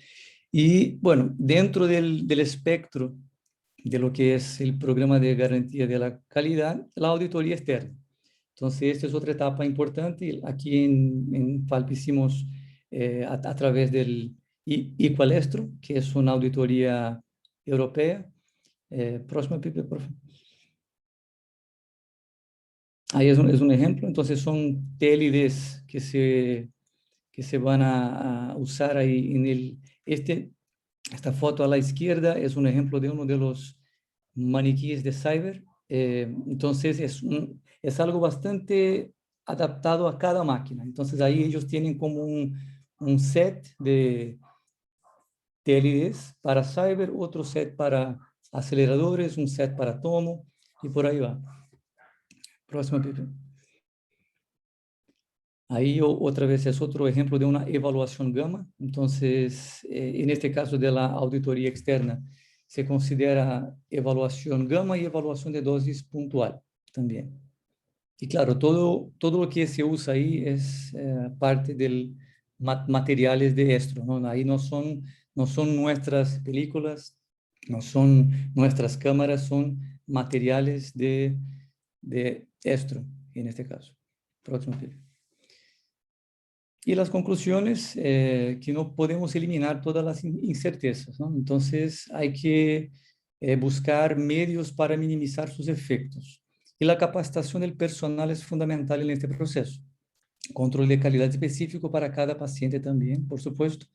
Speaker 6: Y bueno, dentro del espectro de lo que es el programa de garantía de la calidad, la auditoría externa. Entonces, esta es otra etapa importante. Aquí en FALP hicimos a través del IQUALESTRO, que es una auditoría europea. Próximo, Pipe, por favor. Ahí es un ejemplo. Entonces, son TLDs que se van a usar ahí en esta foto a la izquierda es un ejemplo de uno de los maniquíes de cyber. Entonces es algo bastante adaptado a cada máquina. Entonces ahí ellos tienen como un set de TLDs para cyber, otro set para aceleradores, un set para tomo, y por ahí va. Próximo, Pipe. Ahí otra vez es otro ejemplo de una evaluación gamma. Entonces, en este caso de la auditoría externa, se considera evaluación gamma y evaluación de dosis puntual también. Y claro, todo lo que se usa ahí es parte del materiales de estro, ¿no? Ahí no son No son nuestras películas, no son nuestras cámaras, son materiales de Estro, en este caso. Próximo vídeo. Y las conclusiones, que no podemos eliminar todas las incertezas, ¿no? Entonces hay que buscar medios para minimizar sus efectos. Y la capacitación del personal es fundamental en este proceso. Control de calidad específico para cada paciente también, por supuesto.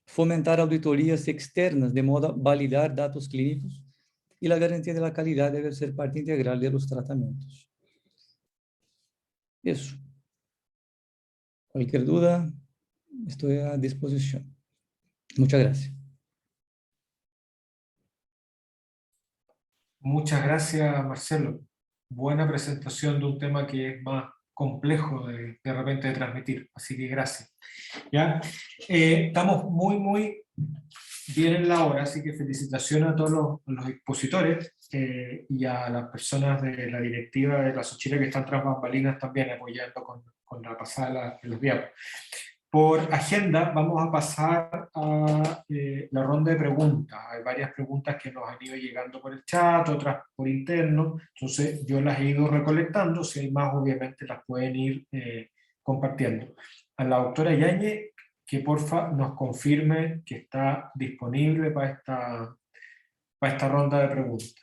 Speaker 6: Fomentar auditorías externas de modo a validar datos clínicos. Y la garantía de la calidad debe ser parte integral de los tratamientos. Eso. Cualquier duda, estoy a disposición. Muchas gracias.
Speaker 1: Muchas gracias, Marcelo. Buena presentación de un tema que es más complejo de repente de transmitir, así que gracias. ¿Ya? Estamos muy bien en la hora, así que felicitaciones a todos los expositores y a las personas de la directiva de la Xochitl que están tras bambalinas también apoyando con la pasada de los diapos. Por agenda vamos a pasar a la ronda de preguntas. Hay varias preguntas que nos han ido llegando por el chat, otras por interno, entonces yo las he ido recolectando, si hay más obviamente las pueden ir compartiendo. A la doctora Yáñez, que porfa nos confirme que está disponible para esta ronda de preguntas.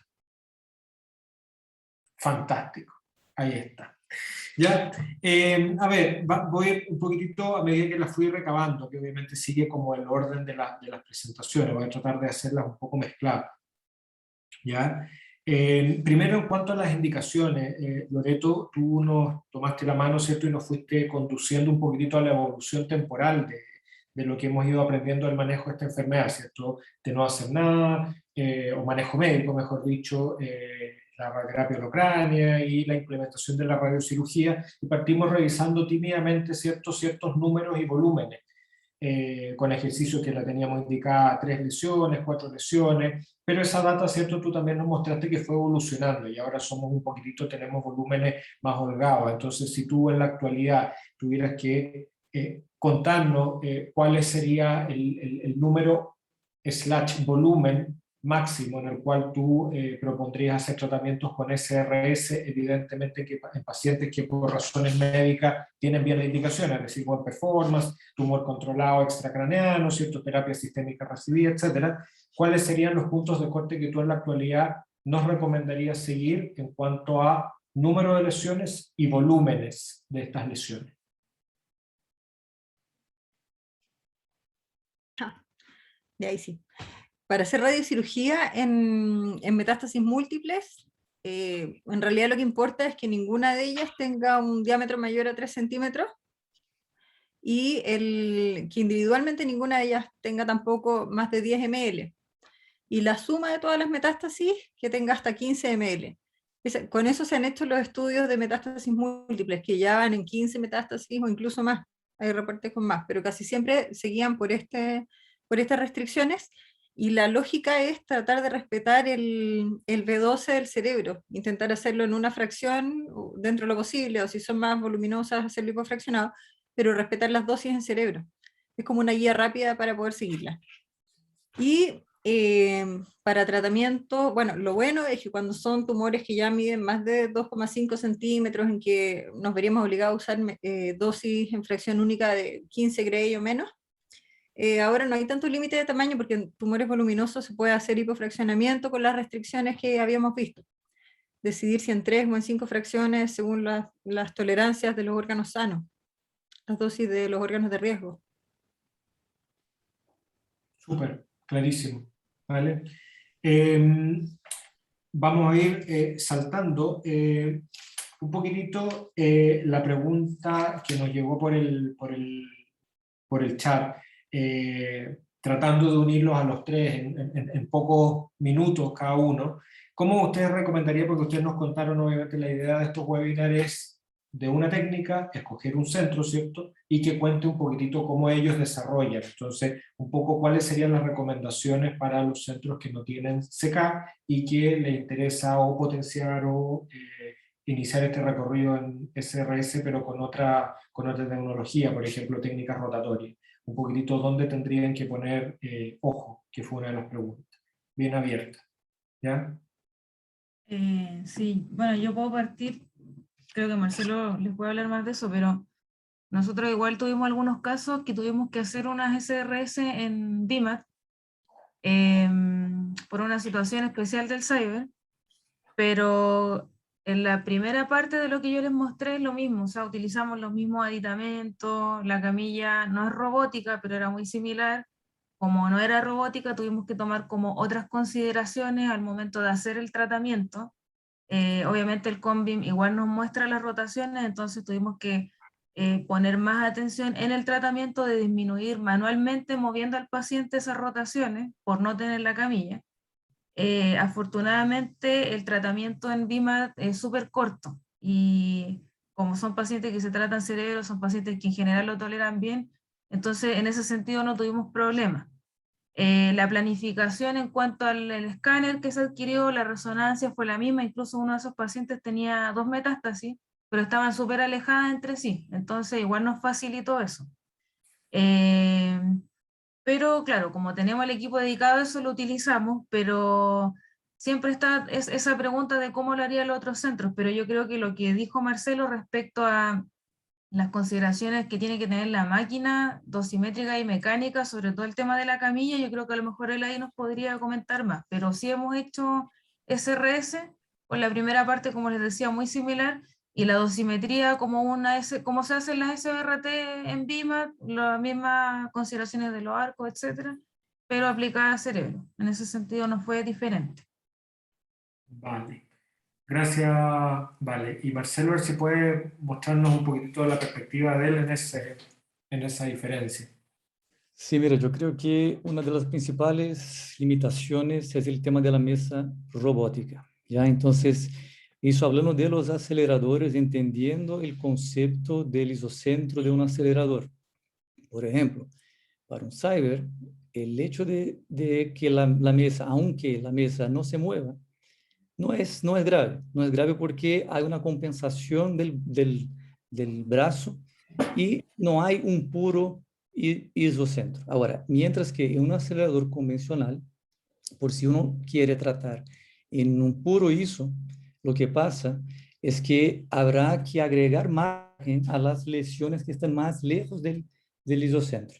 Speaker 1: Fantástico, ahí está. Ya, a ver, voy un poquitito a medida que las fui recabando, que obviamente sigue como el orden de las presentaciones, voy a tratar de hacerlas un poco mezcladas. ¿Ya? Primero, en cuanto a las indicaciones, Loreto, tú nos tomaste la mano, ¿cierto? Y nos fuiste conduciendo un poquitito a la evolución temporal de lo que hemos ido aprendiendo del manejo de esta enfermedad, ¿cierto? De no hacer nada, o manejo médico, mejor dicho, la radioterapia holocránea y la implementación de la radiocirugía, y partimos revisando tímidamente ciertos números y volúmenes, con ejercicios que la teníamos indicada 3 lesiones, 4 lesiones, pero esa data, ¿cierto? Tú también nos mostraste que fue evolucionando y ahora somos un poquitito, tenemos volúmenes más holgados. Entonces, si tú en la actualidad tuvieras que contarnos cuál sería el número / volumen máximo en el cual tú propondrías hacer tratamientos con SRS, evidentemente que en pacientes que por razones médicas tienen bien la indicación, es decir, buen performance, tumor controlado extracraneano, ¿cierto? Terapia sistémica recibida, etcétera. ¿Cuáles serían los puntos de corte que tú en la actualidad nos recomendarías seguir en cuanto a número de lesiones y volúmenes de estas lesiones?
Speaker 2: De ahí sí. Para hacer radiocirugía en metástasis múltiples, en realidad lo que importa es que ninguna de ellas tenga un diámetro mayor a 3 centímetros y que individualmente ninguna de ellas tenga tampoco más de 10 ml. Y la suma de todas las metástasis que tenga hasta 15 ml. Con eso se han hecho los estudios de metástasis múltiples, que ya van en 15 metástasis o incluso más. Hay reportes con más, pero casi siempre seguían por estas restricciones. Y la lógica es tratar de respetar el V12 del cerebro, intentar hacerlo en una fracción dentro de lo posible, o si son más voluminosas, hacerlo hipofraccionado, pero respetar las dosis en cerebro. Es como una guía rápida para poder seguirla. Y para tratamiento, bueno, lo bueno es que cuando son tumores que ya miden más de 2,5 centímetros, en que nos veríamos obligados a usar dosis en fracción única de 15 Gray o menos, ahora no hay tanto límite de tamaño porque en tumores voluminosos se puede hacer hipofraccionamiento con las restricciones que habíamos visto. Decidir si en 3 o en 5 fracciones según las tolerancias de los órganos sanos, las dosis de los órganos de riesgo.
Speaker 1: Súper, clarísimo. ¿Vale? Vamos a ir saltando un poquitito la pregunta que nos llegó por el chat. Tratando de unirlos a los tres en pocos minutos cada uno. ¿Cómo ustedes recomendarían? Porque ustedes nos contaron obviamente la idea de estos webinars es de una técnica, escoger un centro, ¿cierto? Y que cuente un poquitito cómo ellos desarrollan. Entonces, un poco cuáles serían las recomendaciones para los centros que no tienen CK y que les interesa o potenciar o iniciar este recorrido en SRS, pero con otra tecnología, por ejemplo, técnicas rotatorias. Un poquitito dónde tendrían que poner ojo, que fue una de las preguntas. Bien abierta. ¿Ya?
Speaker 3: Sí, bueno, yo puedo partir, creo que Marcelo les puede hablar más de eso, pero nosotros igual tuvimos algunos casos que tuvimos que hacer unas SRS en BIMAT por una situación especial del cyber, pero en la primera parte de lo que yo les mostré es lo mismo, o sea, utilizamos los mismos aditamentos, la camilla no es robótica, pero era muy similar. Como no era robótica, tuvimos que tomar como otras consideraciones al momento de hacer el tratamiento. Obviamente el Conbim igual nos muestra las rotaciones, entonces tuvimos que poner más atención en el tratamiento de disminuir manualmente moviendo al paciente esas rotaciones por no tener la camilla. Afortunadamente el tratamiento en BIMAT es súper corto y como son pacientes que se tratan cerebro, son pacientes que en general lo toleran bien, entonces en ese sentido no tuvimos problemas. La planificación en cuanto al escáner que se adquirió, la resonancia fue la misma, incluso uno de esos pacientes tenía 2 metástasis, pero estaban súper alejadas entre sí, entonces igual nos facilitó eso. Pero claro, como tenemos el equipo dedicado a eso, lo utilizamos, pero siempre está esa pregunta de cómo lo harían los otros centros, pero yo creo que lo que dijo Marcelo respecto a las consideraciones que tiene que tener la máquina, dosimétrica y mecánica, sobre todo el tema de la camilla, yo creo que a lo mejor él ahí nos podría comentar más, pero sí hemos hecho SRS, con la primera parte, como les decía, muy similar, y la dosimetría como se hacen las SBRT en BIMAT, las mismas consideraciones de los arcos, etcétera, pero aplicada a cerebro. En ese sentido no fue diferente.
Speaker 1: Vale. Gracias, vale. Y Marcelo, a ver si puede mostrarnos un poquitito la perspectiva de él en esa diferencia.
Speaker 6: Sí, mira, yo creo que una de las principales limitaciones es el tema de la mesa robótica, ¿ya? Entonces, eso hablando de los aceleradores, entendiendo el concepto del isocentro de un acelerador. Por ejemplo, para un cyber, el hecho de que la mesa, aunque la mesa no se mueva, no es grave. No es grave porque hay una compensación del brazo y no hay un puro isocentro. Ahora, mientras que en un acelerador convencional, por si uno quiere tratar en un puro ISO, lo que pasa es que habrá que agregar margen a las lesiones que están más lejos del isocentro.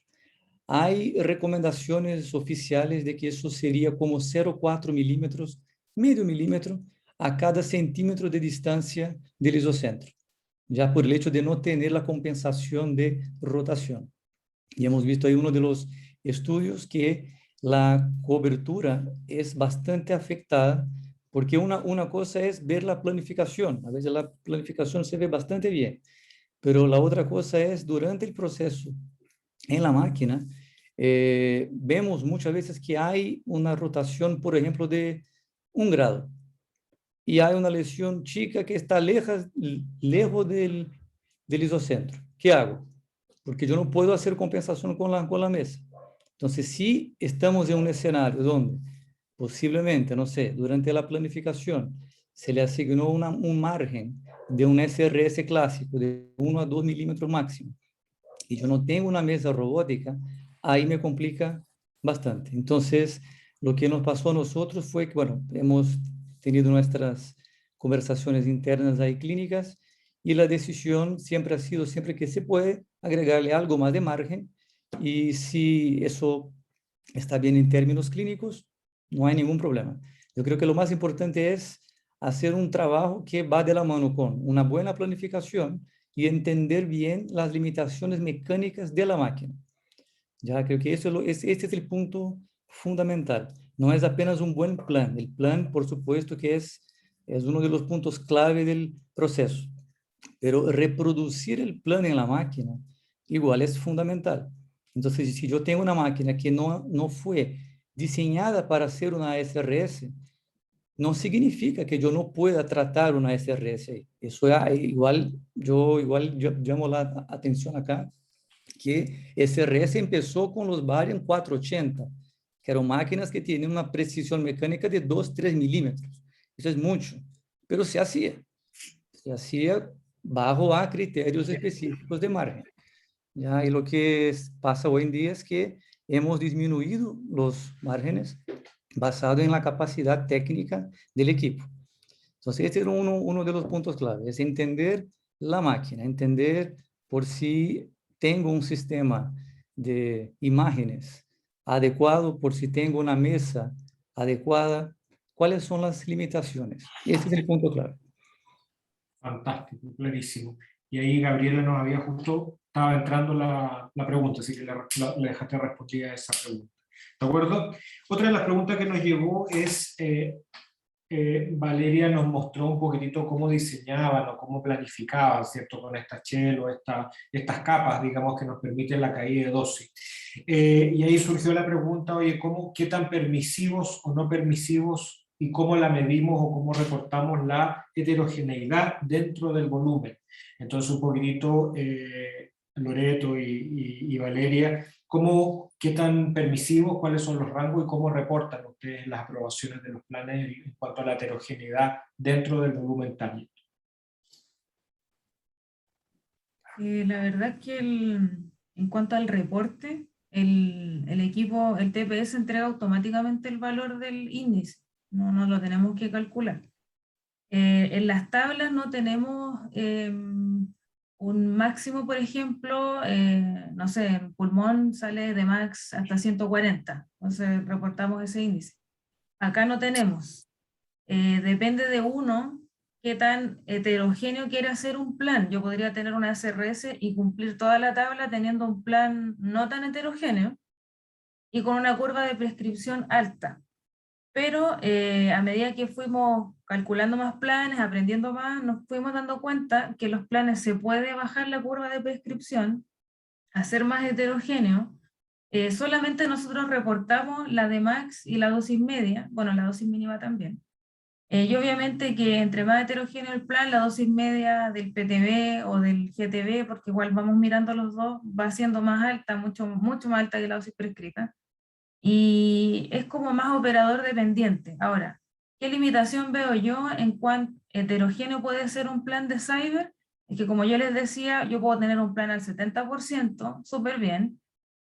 Speaker 6: Hay recomendaciones oficiales de que eso sería como 0,4 milímetros, medio milímetro, a cada centímetro de distancia del isocentro, ya por el hecho de no tener la compensación de rotación. Y hemos visto ahí uno de los estudios que la cobertura es bastante afectada, porque una cosa es ver la planificación. A veces la planificación se ve bastante bien, pero la otra cosa es durante el proceso en la máquina, vemos muchas veces que hay una rotación, por ejemplo, de 1 grado. Y hay una lesión chica que está lejos del isocentro. ¿Qué hago? Porque yo no puedo hacer compensación con la mesa. Entonces, si estamos en un escenario donde posiblemente, no sé, durante la planificación se le asignó un margen de un SRS clásico de 1 a 2 milímetros máximo, y yo no tengo una mesa robótica, ahí me complica bastante. Entonces, lo que nos pasó a nosotros fue que, bueno, hemos tenido nuestras conversaciones internas ahí clínicas y la decisión siempre ha sido, siempre que se puede, agregarle algo más de margen, y si eso está bien en términos clínicos, no hay ningún problema. Yo creo que lo más importante es hacer un trabajo que va de la mano con una buena planificación y entender bien las limitaciones mecánicas de la máquina. Ya creo que este es el punto fundamental. No es apenas un buen plan. El plan, por supuesto, que es uno de los puntos clave del proceso. Pero reproducir el plan en la máquina igual es fundamental. Entonces, si yo tengo una máquina que no fue diseñada para hacer una SRS, no significa que yo no pueda tratar una SRS. Eso yo llamo la atención acá, que SRS empezó con los Varian 480, que eran máquinas que tienen una precisión mecánica de 2-3 milímetros. Eso es mucho, pero se hacía. se hacía bajo a criterios específicos de margen. ¿Ya? Y lo que pasa hoy en día es que hemos disminuido los márgenes basado en la capacidad técnica del equipo. Entonces, este es uno de los puntos clave, es entender la máquina, entender por si tengo un sistema de imágenes adecuado, por si tengo una mesa adecuada, cuáles son las limitaciones. Este es el punto clave.
Speaker 1: Fantástico, clarísimo. Y ahí Gabriela nos había justo, estaba entrando la pregunta, así que le dejaste respondida a esa pregunta. ¿De acuerdo? Otra de las preguntas que nos llegó es, Valeria nos mostró un poquitito cómo diseñaban o cómo planificaban, ¿cierto? Con estas shell o estas capas, digamos, que nos permiten la caída de dosis. Y ahí surgió la pregunta, oye, ¿qué tan permisivos o no permisivos y cómo la medimos o cómo reportamos la heterogeneidad dentro del volumen? Entonces, un poquitito, Loreto y Valeria, ¿qué tan permisivos, cuáles son los rangos y cómo reportan ustedes las aprobaciones de los planes en cuanto a la heterogeneidad dentro del volumen target?
Speaker 3: La verdad es que en cuanto al reporte, el equipo, el TPS entrega automáticamente el valor del índice, no lo tenemos que calcular. En las tablas no tenemos un máximo, por ejemplo, no sé, en pulmón sale de max hasta 140, entonces reportamos ese índice. Acá no tenemos. Depende de uno qué tan heterogéneo quiere hacer un plan. Yo podría tener una SRS y cumplir toda la tabla teniendo un plan no tan heterogéneo y con una curva de prescripción alta. Pero a medida que fuimos calculando más planes, aprendiendo más, nos fuimos dando cuenta que los planes se puede bajar la curva de prescripción, hacer más heterogéneo. Solamente nosotros reportamos la de max y la dosis media, bueno, la dosis mínima también. Y obviamente que entre más heterogéneo el plan, la dosis media del PTB o del GTB, porque igual vamos mirando los dos, va siendo más alta, mucho más alta que la dosis prescrita. Y es como más operador dependiente. Ahora, ¿qué limitación veo yo en cuánto heterogéneo puede ser un plan de cyber? Es que como yo les decía, yo puedo tener un plan al 70%, súper bien,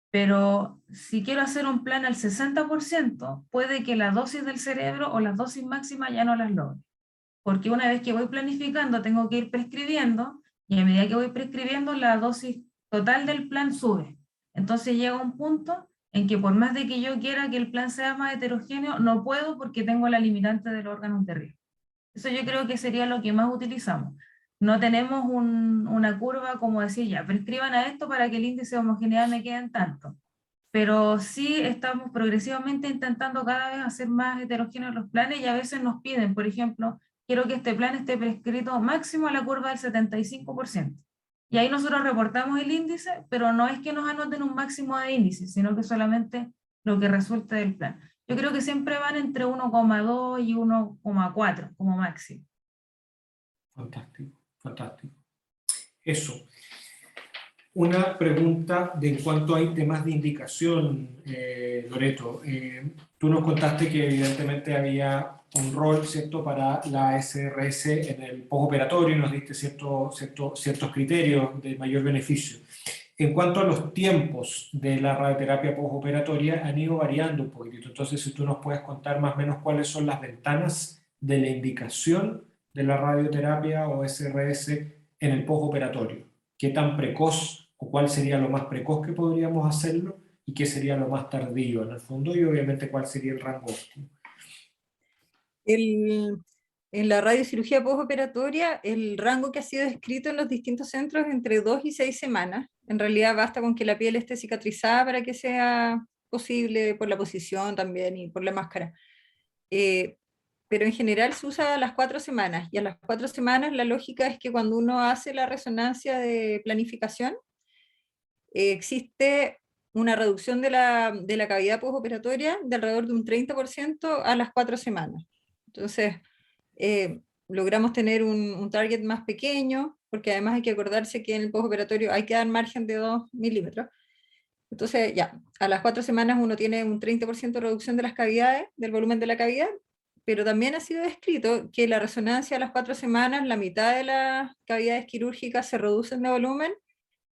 Speaker 3: pero si quiero hacer un plan al 60%, puede que la dosis del cerebro o las dosis máximas ya no las logre. Porque una vez que voy planificando, tengo que ir prescribiendo, y a medida que voy prescribiendo, la dosis total del plan sube. Entonces llega un punto en que por más de que yo quiera que el plan sea más heterogéneo, no puedo porque tengo la limitante del órgano de riesgo. Eso yo creo que sería lo que más utilizamos. No tenemos una curva como decir, ya, prescriban a esto para que el índice de homogeneidad me quede en tanto. Pero sí estamos progresivamente intentando cada vez hacer más heterogéneos los planes y a veces nos piden, por ejemplo, quiero que este plan esté prescrito máximo a la curva del 75%. Y ahí nosotros reportamos el índice, pero no es que nos anoten un máximo de índice, sino que solamente lo que resulte del plan. Yo creo que siempre van entre 1,2 y 1,4 como máximo.
Speaker 1: Fantástico, fantástico. Eso. Una pregunta de en cuanto hay temas de indicación, Loreto. Tú nos contaste que evidentemente había un rol, ¿cierto?, para la SRS en el postoperatorio y nos diste ciertos criterios de mayor beneficio. En cuanto a los tiempos de la radioterapia postoperatoria, han ido variando un poquitito. Entonces, si tú nos puedes contar más o menos cuáles son las ventanas de la indicación de la radioterapia o SRS en el postoperatorio. ¿Qué tan precoz o cuál sería lo más precoz que podríamos hacerlo y qué sería lo más tardío en el fondo y obviamente cuál sería el rango óptimo?
Speaker 2: En la radiocirugía postoperatoria, el rango que ha sido descrito en los distintos centros es entre 2 y 6 semanas. En realidad basta con que la piel esté cicatrizada para que sea posible por la posición también y por la máscara. Pero en general se usa a las 4 semanas, y a las 4 semanas la lógica es que cuando uno hace la resonancia de planificación, existe una reducción de la cavidad postoperatoria de alrededor de un 30% a las 4 semanas. Entonces, logramos tener un target más pequeño, porque además hay que acordarse que en el postoperatorio hay que dar margen de 2 milímetros. Entonces, ya, a las 4 semanas uno tiene un 30% de reducción de las cavidades, del volumen de la cavidad, pero también ha sido descrito que la resonancia a las 4 semanas, la mitad de las cavidades quirúrgicas se reducen de volumen,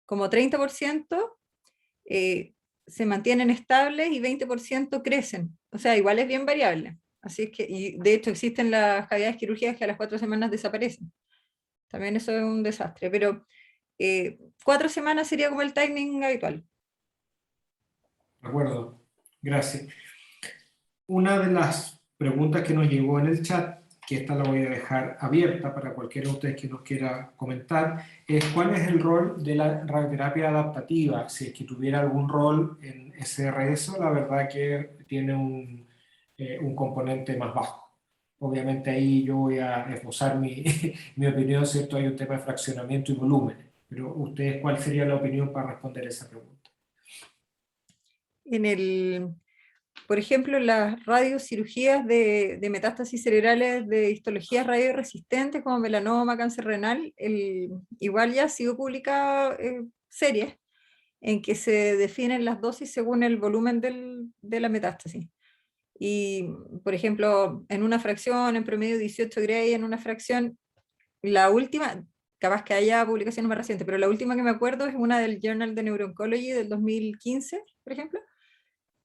Speaker 2: como 30%, se mantienen estables y 20% crecen. O sea, igual es bien variable. Así es que, y de hecho existen las cavidades quirúrgicas que a las 4 semanas desaparecen. También eso es un desastre, pero 4 semanas sería como el timing habitual.
Speaker 1: De acuerdo, gracias. Una de las preguntas que nos llegó en el chat, que esta la voy a dejar abierta para cualquiera de ustedes que nos quiera comentar, es cuál es el rol de la radioterapia adaptativa, si es que tuviera algún rol en SRS, la verdad que tiene un componente más bajo. Obviamente ahí yo voy a esbozar mi opinión, ¿cierto? Hay un tema de fraccionamiento y volumen, pero ustedes, ¿cuál sería la opinión para responder esa pregunta?
Speaker 2: Por ejemplo, las radiocirugías de metástasis cerebrales de histologías radioresistentes como melanoma, cáncer renal, igual ya ha sido publicada series en que se definen las dosis según el volumen de la metástasis. Y, por ejemplo, en una fracción, en promedio 18 Gray, en una fracción, la última, capaz que haya publicaciones más recientes, pero la última que me acuerdo es una del Journal de Neuro-Oncology del 2015, por ejemplo,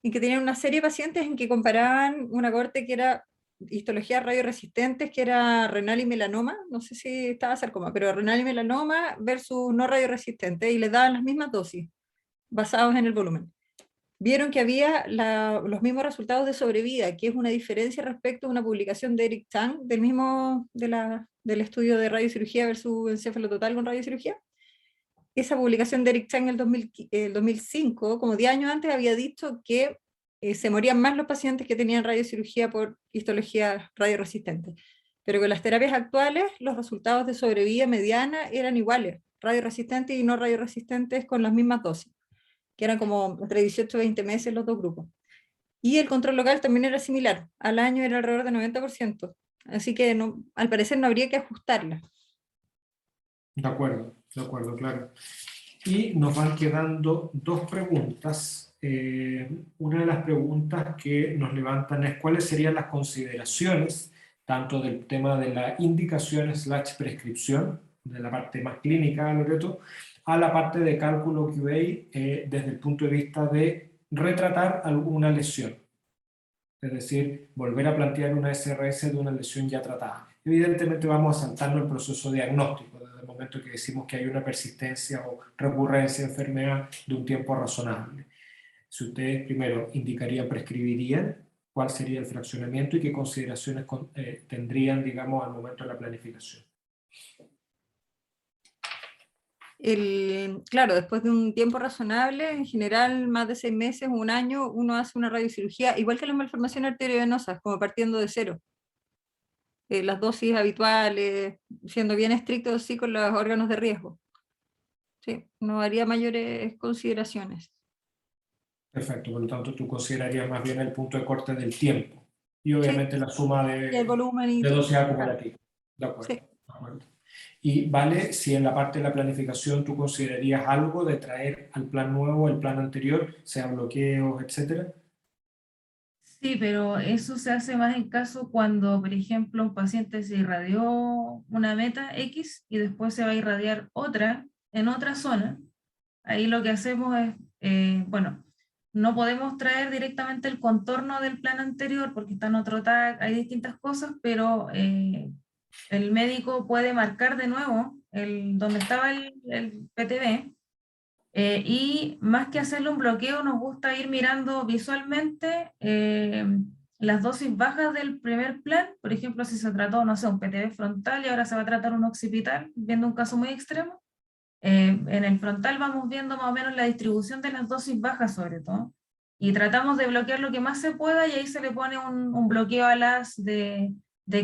Speaker 2: en que tenían una serie de pacientes en que comparaban una corte que era histologías radioresistentes, que era renal y melanoma, no sé si estaba sarcoma, pero renal y melanoma versus no radioresistente, y les daban las mismas dosis, basados en el volumen. Vieron que había los mismos resultados de sobrevida, que es una diferencia respecto a una publicación de Eric Tang, del estudio de radiocirugía versus encéfalo total con radiocirugía. Esa publicación de Eric Chang en el 2005, como 10 años antes, había dicho que se morían más los pacientes que tenían radiocirugía por histología radioresistente. Pero con las terapias actuales, los resultados de sobrevida mediana eran iguales, radioresistentes y no radioresistentes con las mismas dosis, que eran como entre 18 y 20 meses los dos grupos. Y el control local también era similar, al año era alrededor del 90%. Así que al parecer no habría que ajustarla.
Speaker 1: De acuerdo, claro. Y nos van quedando dos preguntas. Una de las preguntas que nos levantan es cuáles serían las consideraciones, tanto del tema de la indicación / prescripción, de la parte más clínica, Loreto, a la parte de cálculo QA desde el punto de vista de retratar alguna lesión. Es decir, volver a plantear una SRS de una lesión ya tratada. Evidentemente vamos a saltarnos el proceso diagnóstico, desde el momento que decimos que hay una persistencia o recurrencia de enfermedad de un tiempo razonable. Si ustedes primero indicarían, prescribirían, cuál sería el fraccionamiento y qué consideraciones tendrían, digamos, al momento de la planificación.
Speaker 2: Claro, después de un tiempo razonable, en general más de 6 meses, un año, uno hace una radiocirugía, igual que las malformaciones arteriovenosas, como partiendo de cero. Las dosis habituales, siendo bien estrictos sí con los órganos de riesgo. Sí, no haría mayores consideraciones.
Speaker 1: Perfecto, por lo tanto tú considerarías más bien el punto de corte del tiempo y obviamente la suma de
Speaker 2: volumen
Speaker 1: de dosis acumulativas. De acuerdo,
Speaker 2: sí.
Speaker 1: de acuerdo. Y vale, si en la parte de la planificación tú considerarías algo de traer al plan nuevo, el plan anterior, sea bloqueos, etcétera.
Speaker 3: Sí, pero eso se hace más en caso cuando, por ejemplo, un paciente se irradió una meta X y después se va a irradiar otra en otra zona. Ahí lo que hacemos es, bueno, no podemos traer directamente el contorno del plan anterior porque está en otro tag, hay distintas cosas, pero el médico puede marcar de nuevo donde estaba el PTB. Y más que hacerle un bloqueo, nos gusta ir mirando visualmente las dosis bajas del primer plan. Por ejemplo, si se trató, no sé, un PTB frontal y ahora se va a tratar un occipital, viendo un caso muy extremo. En el frontal vamos viendo más o menos la distribución de las dosis bajas sobre todo. Y tratamos de bloquear lo que más se pueda y ahí se le pone un bloqueo a las de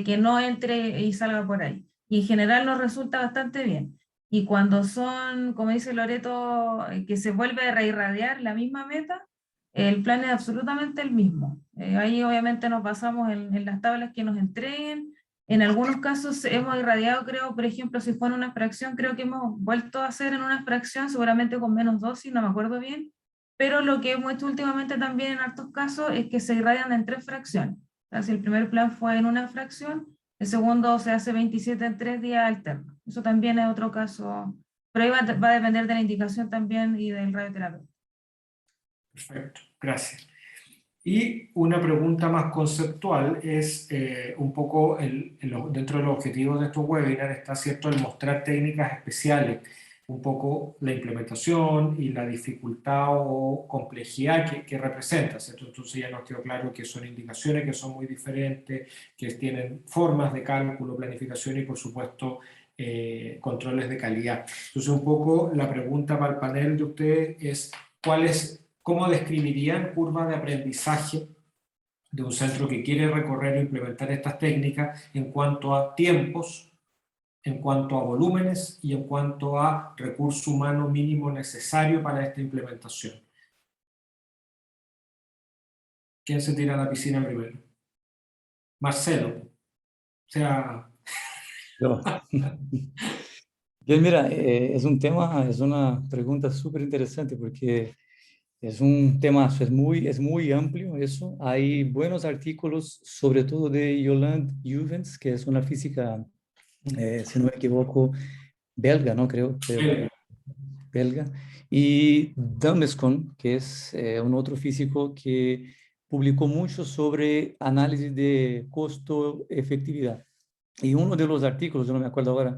Speaker 3: que no entre y salga por ahí. Y en general nos resulta bastante bien. Y cuando son, como dice Loreto, que se vuelve a reirradiar la misma meta, el plan es absolutamente el mismo. Ahí obviamente nos basamos en las tablas que nos entreguen. En algunos casos hemos irradiado, creo, por ejemplo, si fue en una fracción, creo que hemos vuelto a hacer en una fracción, seguramente con menos dosis, no me acuerdo bien. Pero lo que hemos hecho últimamente también en hartos casos es que se irradian en 3 fracciones. O sea, si el primer plan fue en una fracción, el segundo se hace 27 en 3 días alternos. Eso también es otro caso, pero ahí va a depender de la indicación también y del radioterapeuta.
Speaker 1: Perfecto, gracias. Y una pregunta más conceptual es un poco, dentro de los objetivos de estos webinars está, ¿cierto?, el mostrar técnicas especiales, un poco la implementación y la dificultad o complejidad que representa, ¿cierto? Entonces ya nos quedó claro que son indicaciones que son muy diferentes, que tienen formas de cálculo, planificación y por supuesto controles de calidad. Entonces un poco la pregunta para el panel de ustedes es ¿cómo describirían curva de aprendizaje de un centro que quiere recorrer o implementar estas técnicas en cuanto a tiempos, en cuanto a volúmenes y en cuanto a recurso humano mínimo necesario para esta implementación? ¿Quién se tira a la piscina primero? Marcelo. O sea...
Speaker 6: Yo. Bien, mira, es un tema, es una pregunta súper interesante porque es un temazo, es muy amplio eso. Hay buenos artículos, sobre todo de Yolande Juvens, que es una física, si no me equivoco, belga, ¿no? Creo belga. Y Damescon, que es un otro físico que publicó mucho sobre análisis de costo-efectividad. Y uno de los artículos, yo no me acuerdo ahora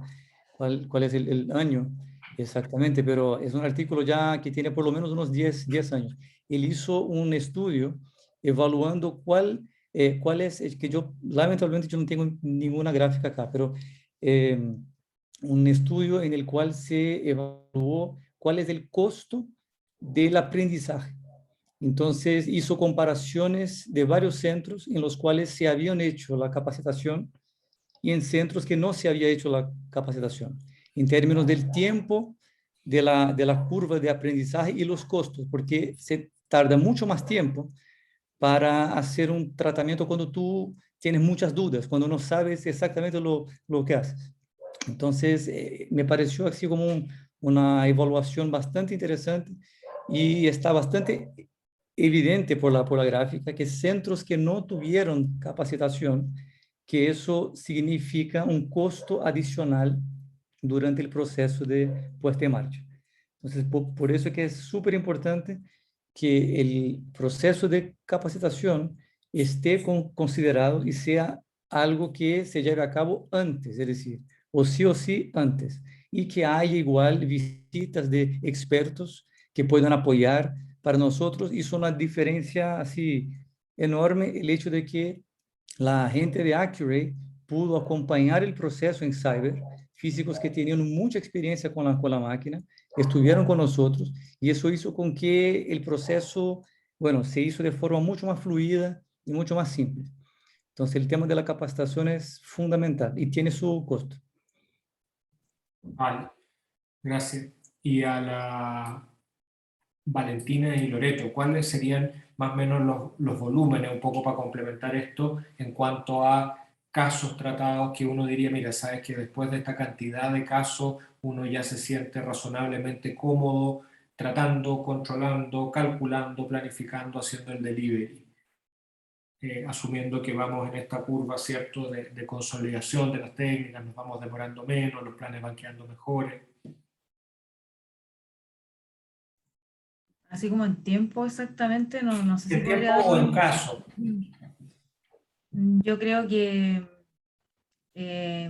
Speaker 6: cuál es el año exactamente, pero es un artículo ya que tiene por lo menos unos 10 años. Él hizo un estudio evaluando cuál es que yo, lamentablemente, yo no tengo ninguna gráfica acá, pero un estudio en el cual se evaluó cuál es el costo del aprendizaje. Entonces, hizo comparaciones de varios centros en los cuales se habían hecho la capacitación y en centros que no se había hecho la capacitación, en términos del tiempo de la curva de aprendizaje y los costos, porque se tarda mucho más tiempo para hacer un tratamiento cuando tú tienes muchas dudas, cuando no sabes exactamente lo que haces. Entonces, me pareció así como una evaluación bastante interesante y está bastante evidente por la gráfica que centros que no tuvieron capacitación, que eso significa un costo adicional durante el proceso de puesta en marcha. Entonces, por eso es que es súper importante que el proceso de capacitación esté considerado y sea algo que se lleve a cabo antes, es decir, o sí antes, y que haya igual visitas de expertos que puedan apoyar para nosotros. Hizo una diferencia así enorme el hecho de que la gente de Accuray pudo acompañar el proceso en Cyber, físicos que tenían mucha experiencia con la máquina, estuvieron con nosotros, y eso hizo con que el proceso, bueno, se hizo de forma mucho más fluida y mucho más simple. Entonces, el tema de la capacitación es fundamental y tiene su costo.
Speaker 1: Vale, gracias. Y a la Valentina y Loreto, ¿cuáles serían más o menos los volúmenes, un poco para complementar esto, en cuanto a casos tratados que uno diría, mira, sabes que después de esta cantidad de casos uno ya se siente razonablemente cómodo tratando, controlando, calculando, planificando, haciendo el delivery? Asumiendo que vamos en esta curva, ¿cierto?, de consolidación de las técnicas, nos vamos demorando menos, los planes van quedando mejores.
Speaker 3: Así como en tiempo exactamente, no sé si
Speaker 1: ¿En
Speaker 3: podría
Speaker 1: tiempo o
Speaker 3: dar
Speaker 1: en caso?
Speaker 3: Yo creo que,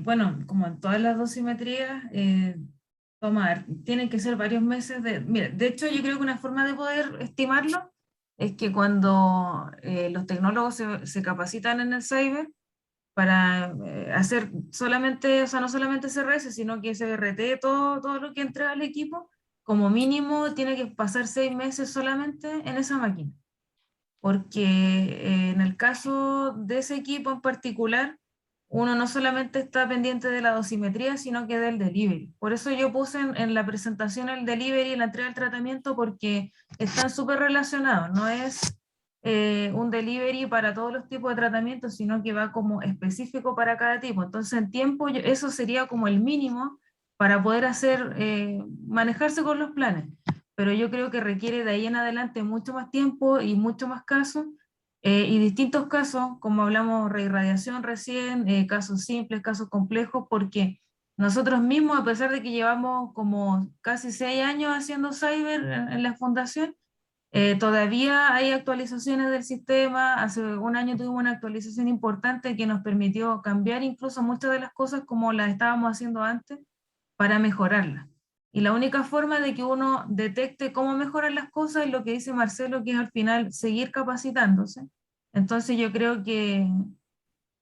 Speaker 3: bueno, como en todas las dosimetrías, tienen que ser varios meses Mira, de hecho, yo creo que una forma de poder estimarlo es que cuando los tecnólogos se capacitan en el cyber para hacer solamente, o sea, no solamente CRS, sino que SBRT, todo lo que entra al equipo, como mínimo tiene que pasar 6 meses solamente en esa máquina. Porque en el caso de ese equipo en particular, uno no solamente está pendiente de la dosimetría, sino que del delivery. Por eso yo puse en la presentación el delivery y la entrega del tratamiento, porque están súper relacionados. No es un delivery para todos los tipos de tratamientos, sino que va como específico para cada tipo. Entonces, en tiempo, eso sería como el mínimo para poder manejarse con los planes. Pero yo creo que requiere de ahí en adelante mucho más tiempo y mucho más casos, y distintos casos, como hablamos reirradiación recién, casos simples, casos complejos, porque nosotros mismos, a pesar de que llevamos como casi 6 años haciendo cyber en la fundación, todavía hay actualizaciones del sistema. Hace un año tuvimos una actualización importante que nos permitió cambiar incluso muchas de las cosas como las estábamos haciendo antes para mejorarlas. Y la única forma de que uno detecte cómo mejorar las cosas es lo que dice Marcelo, que es al final seguir capacitándose. Entonces yo creo que,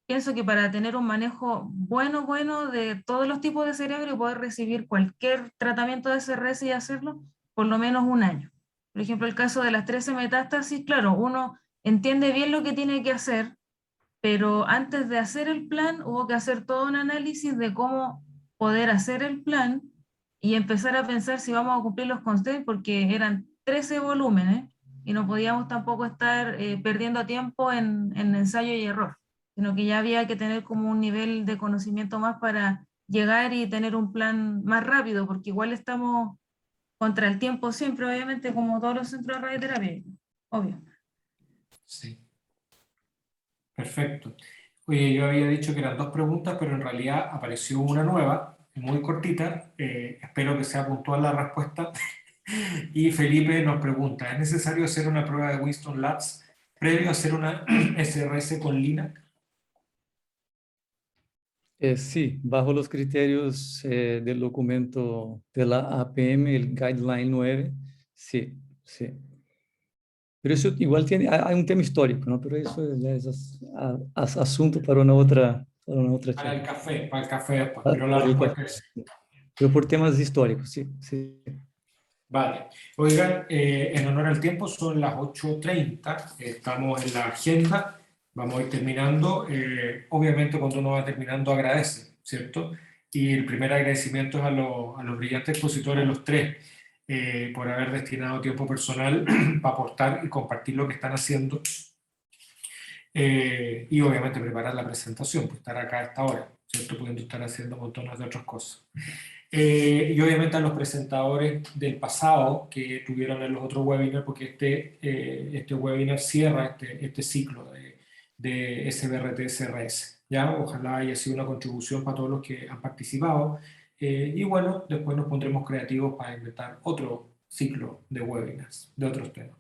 Speaker 3: pienso que para tener un manejo bueno de todos los tipos de cerebro y poder recibir cualquier tratamiento de CRS y hacerlo, por lo menos un año. Por ejemplo, el caso de las 13 metástasis, claro, uno entiende bien lo que tiene que hacer, pero antes de hacer el plan hubo que hacer todo un análisis de cómo poder hacer el plan y empezar a pensar si vamos a cumplir los constraints, porque eran 13 volúmenes y no podíamos tampoco estar perdiendo tiempo en ensayo y error, sino que ya había que tener como un nivel de conocimiento más para llegar y tener un plan más rápido, porque igual estamos contra el tiempo siempre, obviamente, como todos los centros de radioterapia, obvio.
Speaker 1: Sí. Perfecto. Oye, yo había dicho que eran 2 preguntas, pero en realidad apareció una nueva, muy cortita. Espero que sea puntual la respuesta. Y Felipe nos pregunta, ¿es necesario hacer una prueba de Winston Labs previo a hacer una SRS con Linac?
Speaker 6: Sí, bajo los criterios del documento de la APM, el Guideline 9, sí, sí. Pero eso igual tiene, hay un tema histórico, ¿no? Pero eso ya es asunto para una otra
Speaker 1: Para el
Speaker 6: charla.
Speaker 1: café, para el café después,
Speaker 6: Ah,
Speaker 1: pero la
Speaker 6: para el
Speaker 1: respuesta
Speaker 6: café.
Speaker 1: es sí.
Speaker 6: Pero por temas históricos, sí, sí.
Speaker 1: Vale. Oigan, en honor al tiempo, son las 8:30, estamos en la agenda, vamos a ir terminando. Obviamente cuando uno va terminando agradece, ¿cierto? Y el primer agradecimiento es a los brillantes expositores, los 3, por haber destinado tiempo personal para aportar y compartir lo que están haciendo. Y obviamente preparar la presentación, pues estar acá a esta hora, ¿cierto? Pudiendo estar haciendo montones de otras cosas. Y obviamente a los presentadores del pasado que tuvieron en los otros webinars, porque este webinar cierra este ciclo de SBRT-CRS. ¿Ya? Ojalá haya sido una contribución para todos los que han participado. Y bueno, después nos pondremos creativos para inventar otro ciclo de webinars, de otros temas.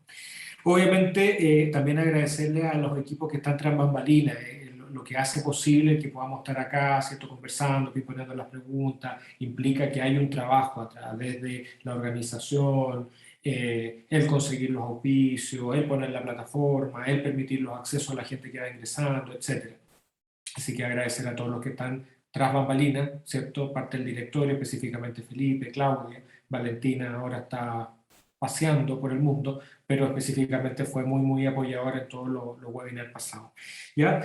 Speaker 1: Obviamente, también agradecerle a los equipos que están tras bambalinas, lo que hace posible que podamos estar acá, ¿cierto? Conversando, poniendo las preguntas, implica que hay un trabajo a través de la organización, el conseguir los auspicios, el poner la plataforma, el permitir los accesos a la gente que va ingresando, etc. Así que agradecer a todos los que están tras bambalinas, ¿cierto? Parte del directorio, específicamente Felipe, Claudia, Valentina ahora está paseando por el mundo, pero específicamente fue muy apoyador en todos los webinars pasados. ¿Ya?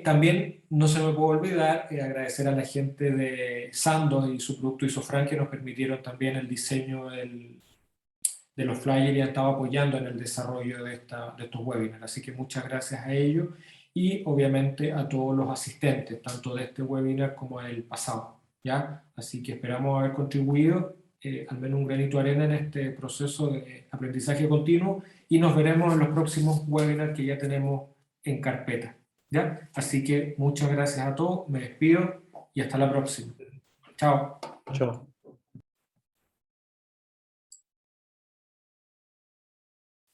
Speaker 1: También no se me puede olvidar agradecer a la gente de Sandoz y su producto Isofran que nos permitieron también el diseño de los flyers y han estado apoyando en el desarrollo de estos webinars. Así que muchas gracias a ellos y obviamente a todos los asistentes, tanto de este webinar como del pasado. ¿Ya? Así que esperamos haber contribuido al menos un granito de arena en este proceso de aprendizaje continuo y nos veremos en los próximos webinars que ya tenemos en carpeta. ¿Ya? Así que muchas gracias a todos, me despido y hasta la próxima. Chao.
Speaker 6: Chao.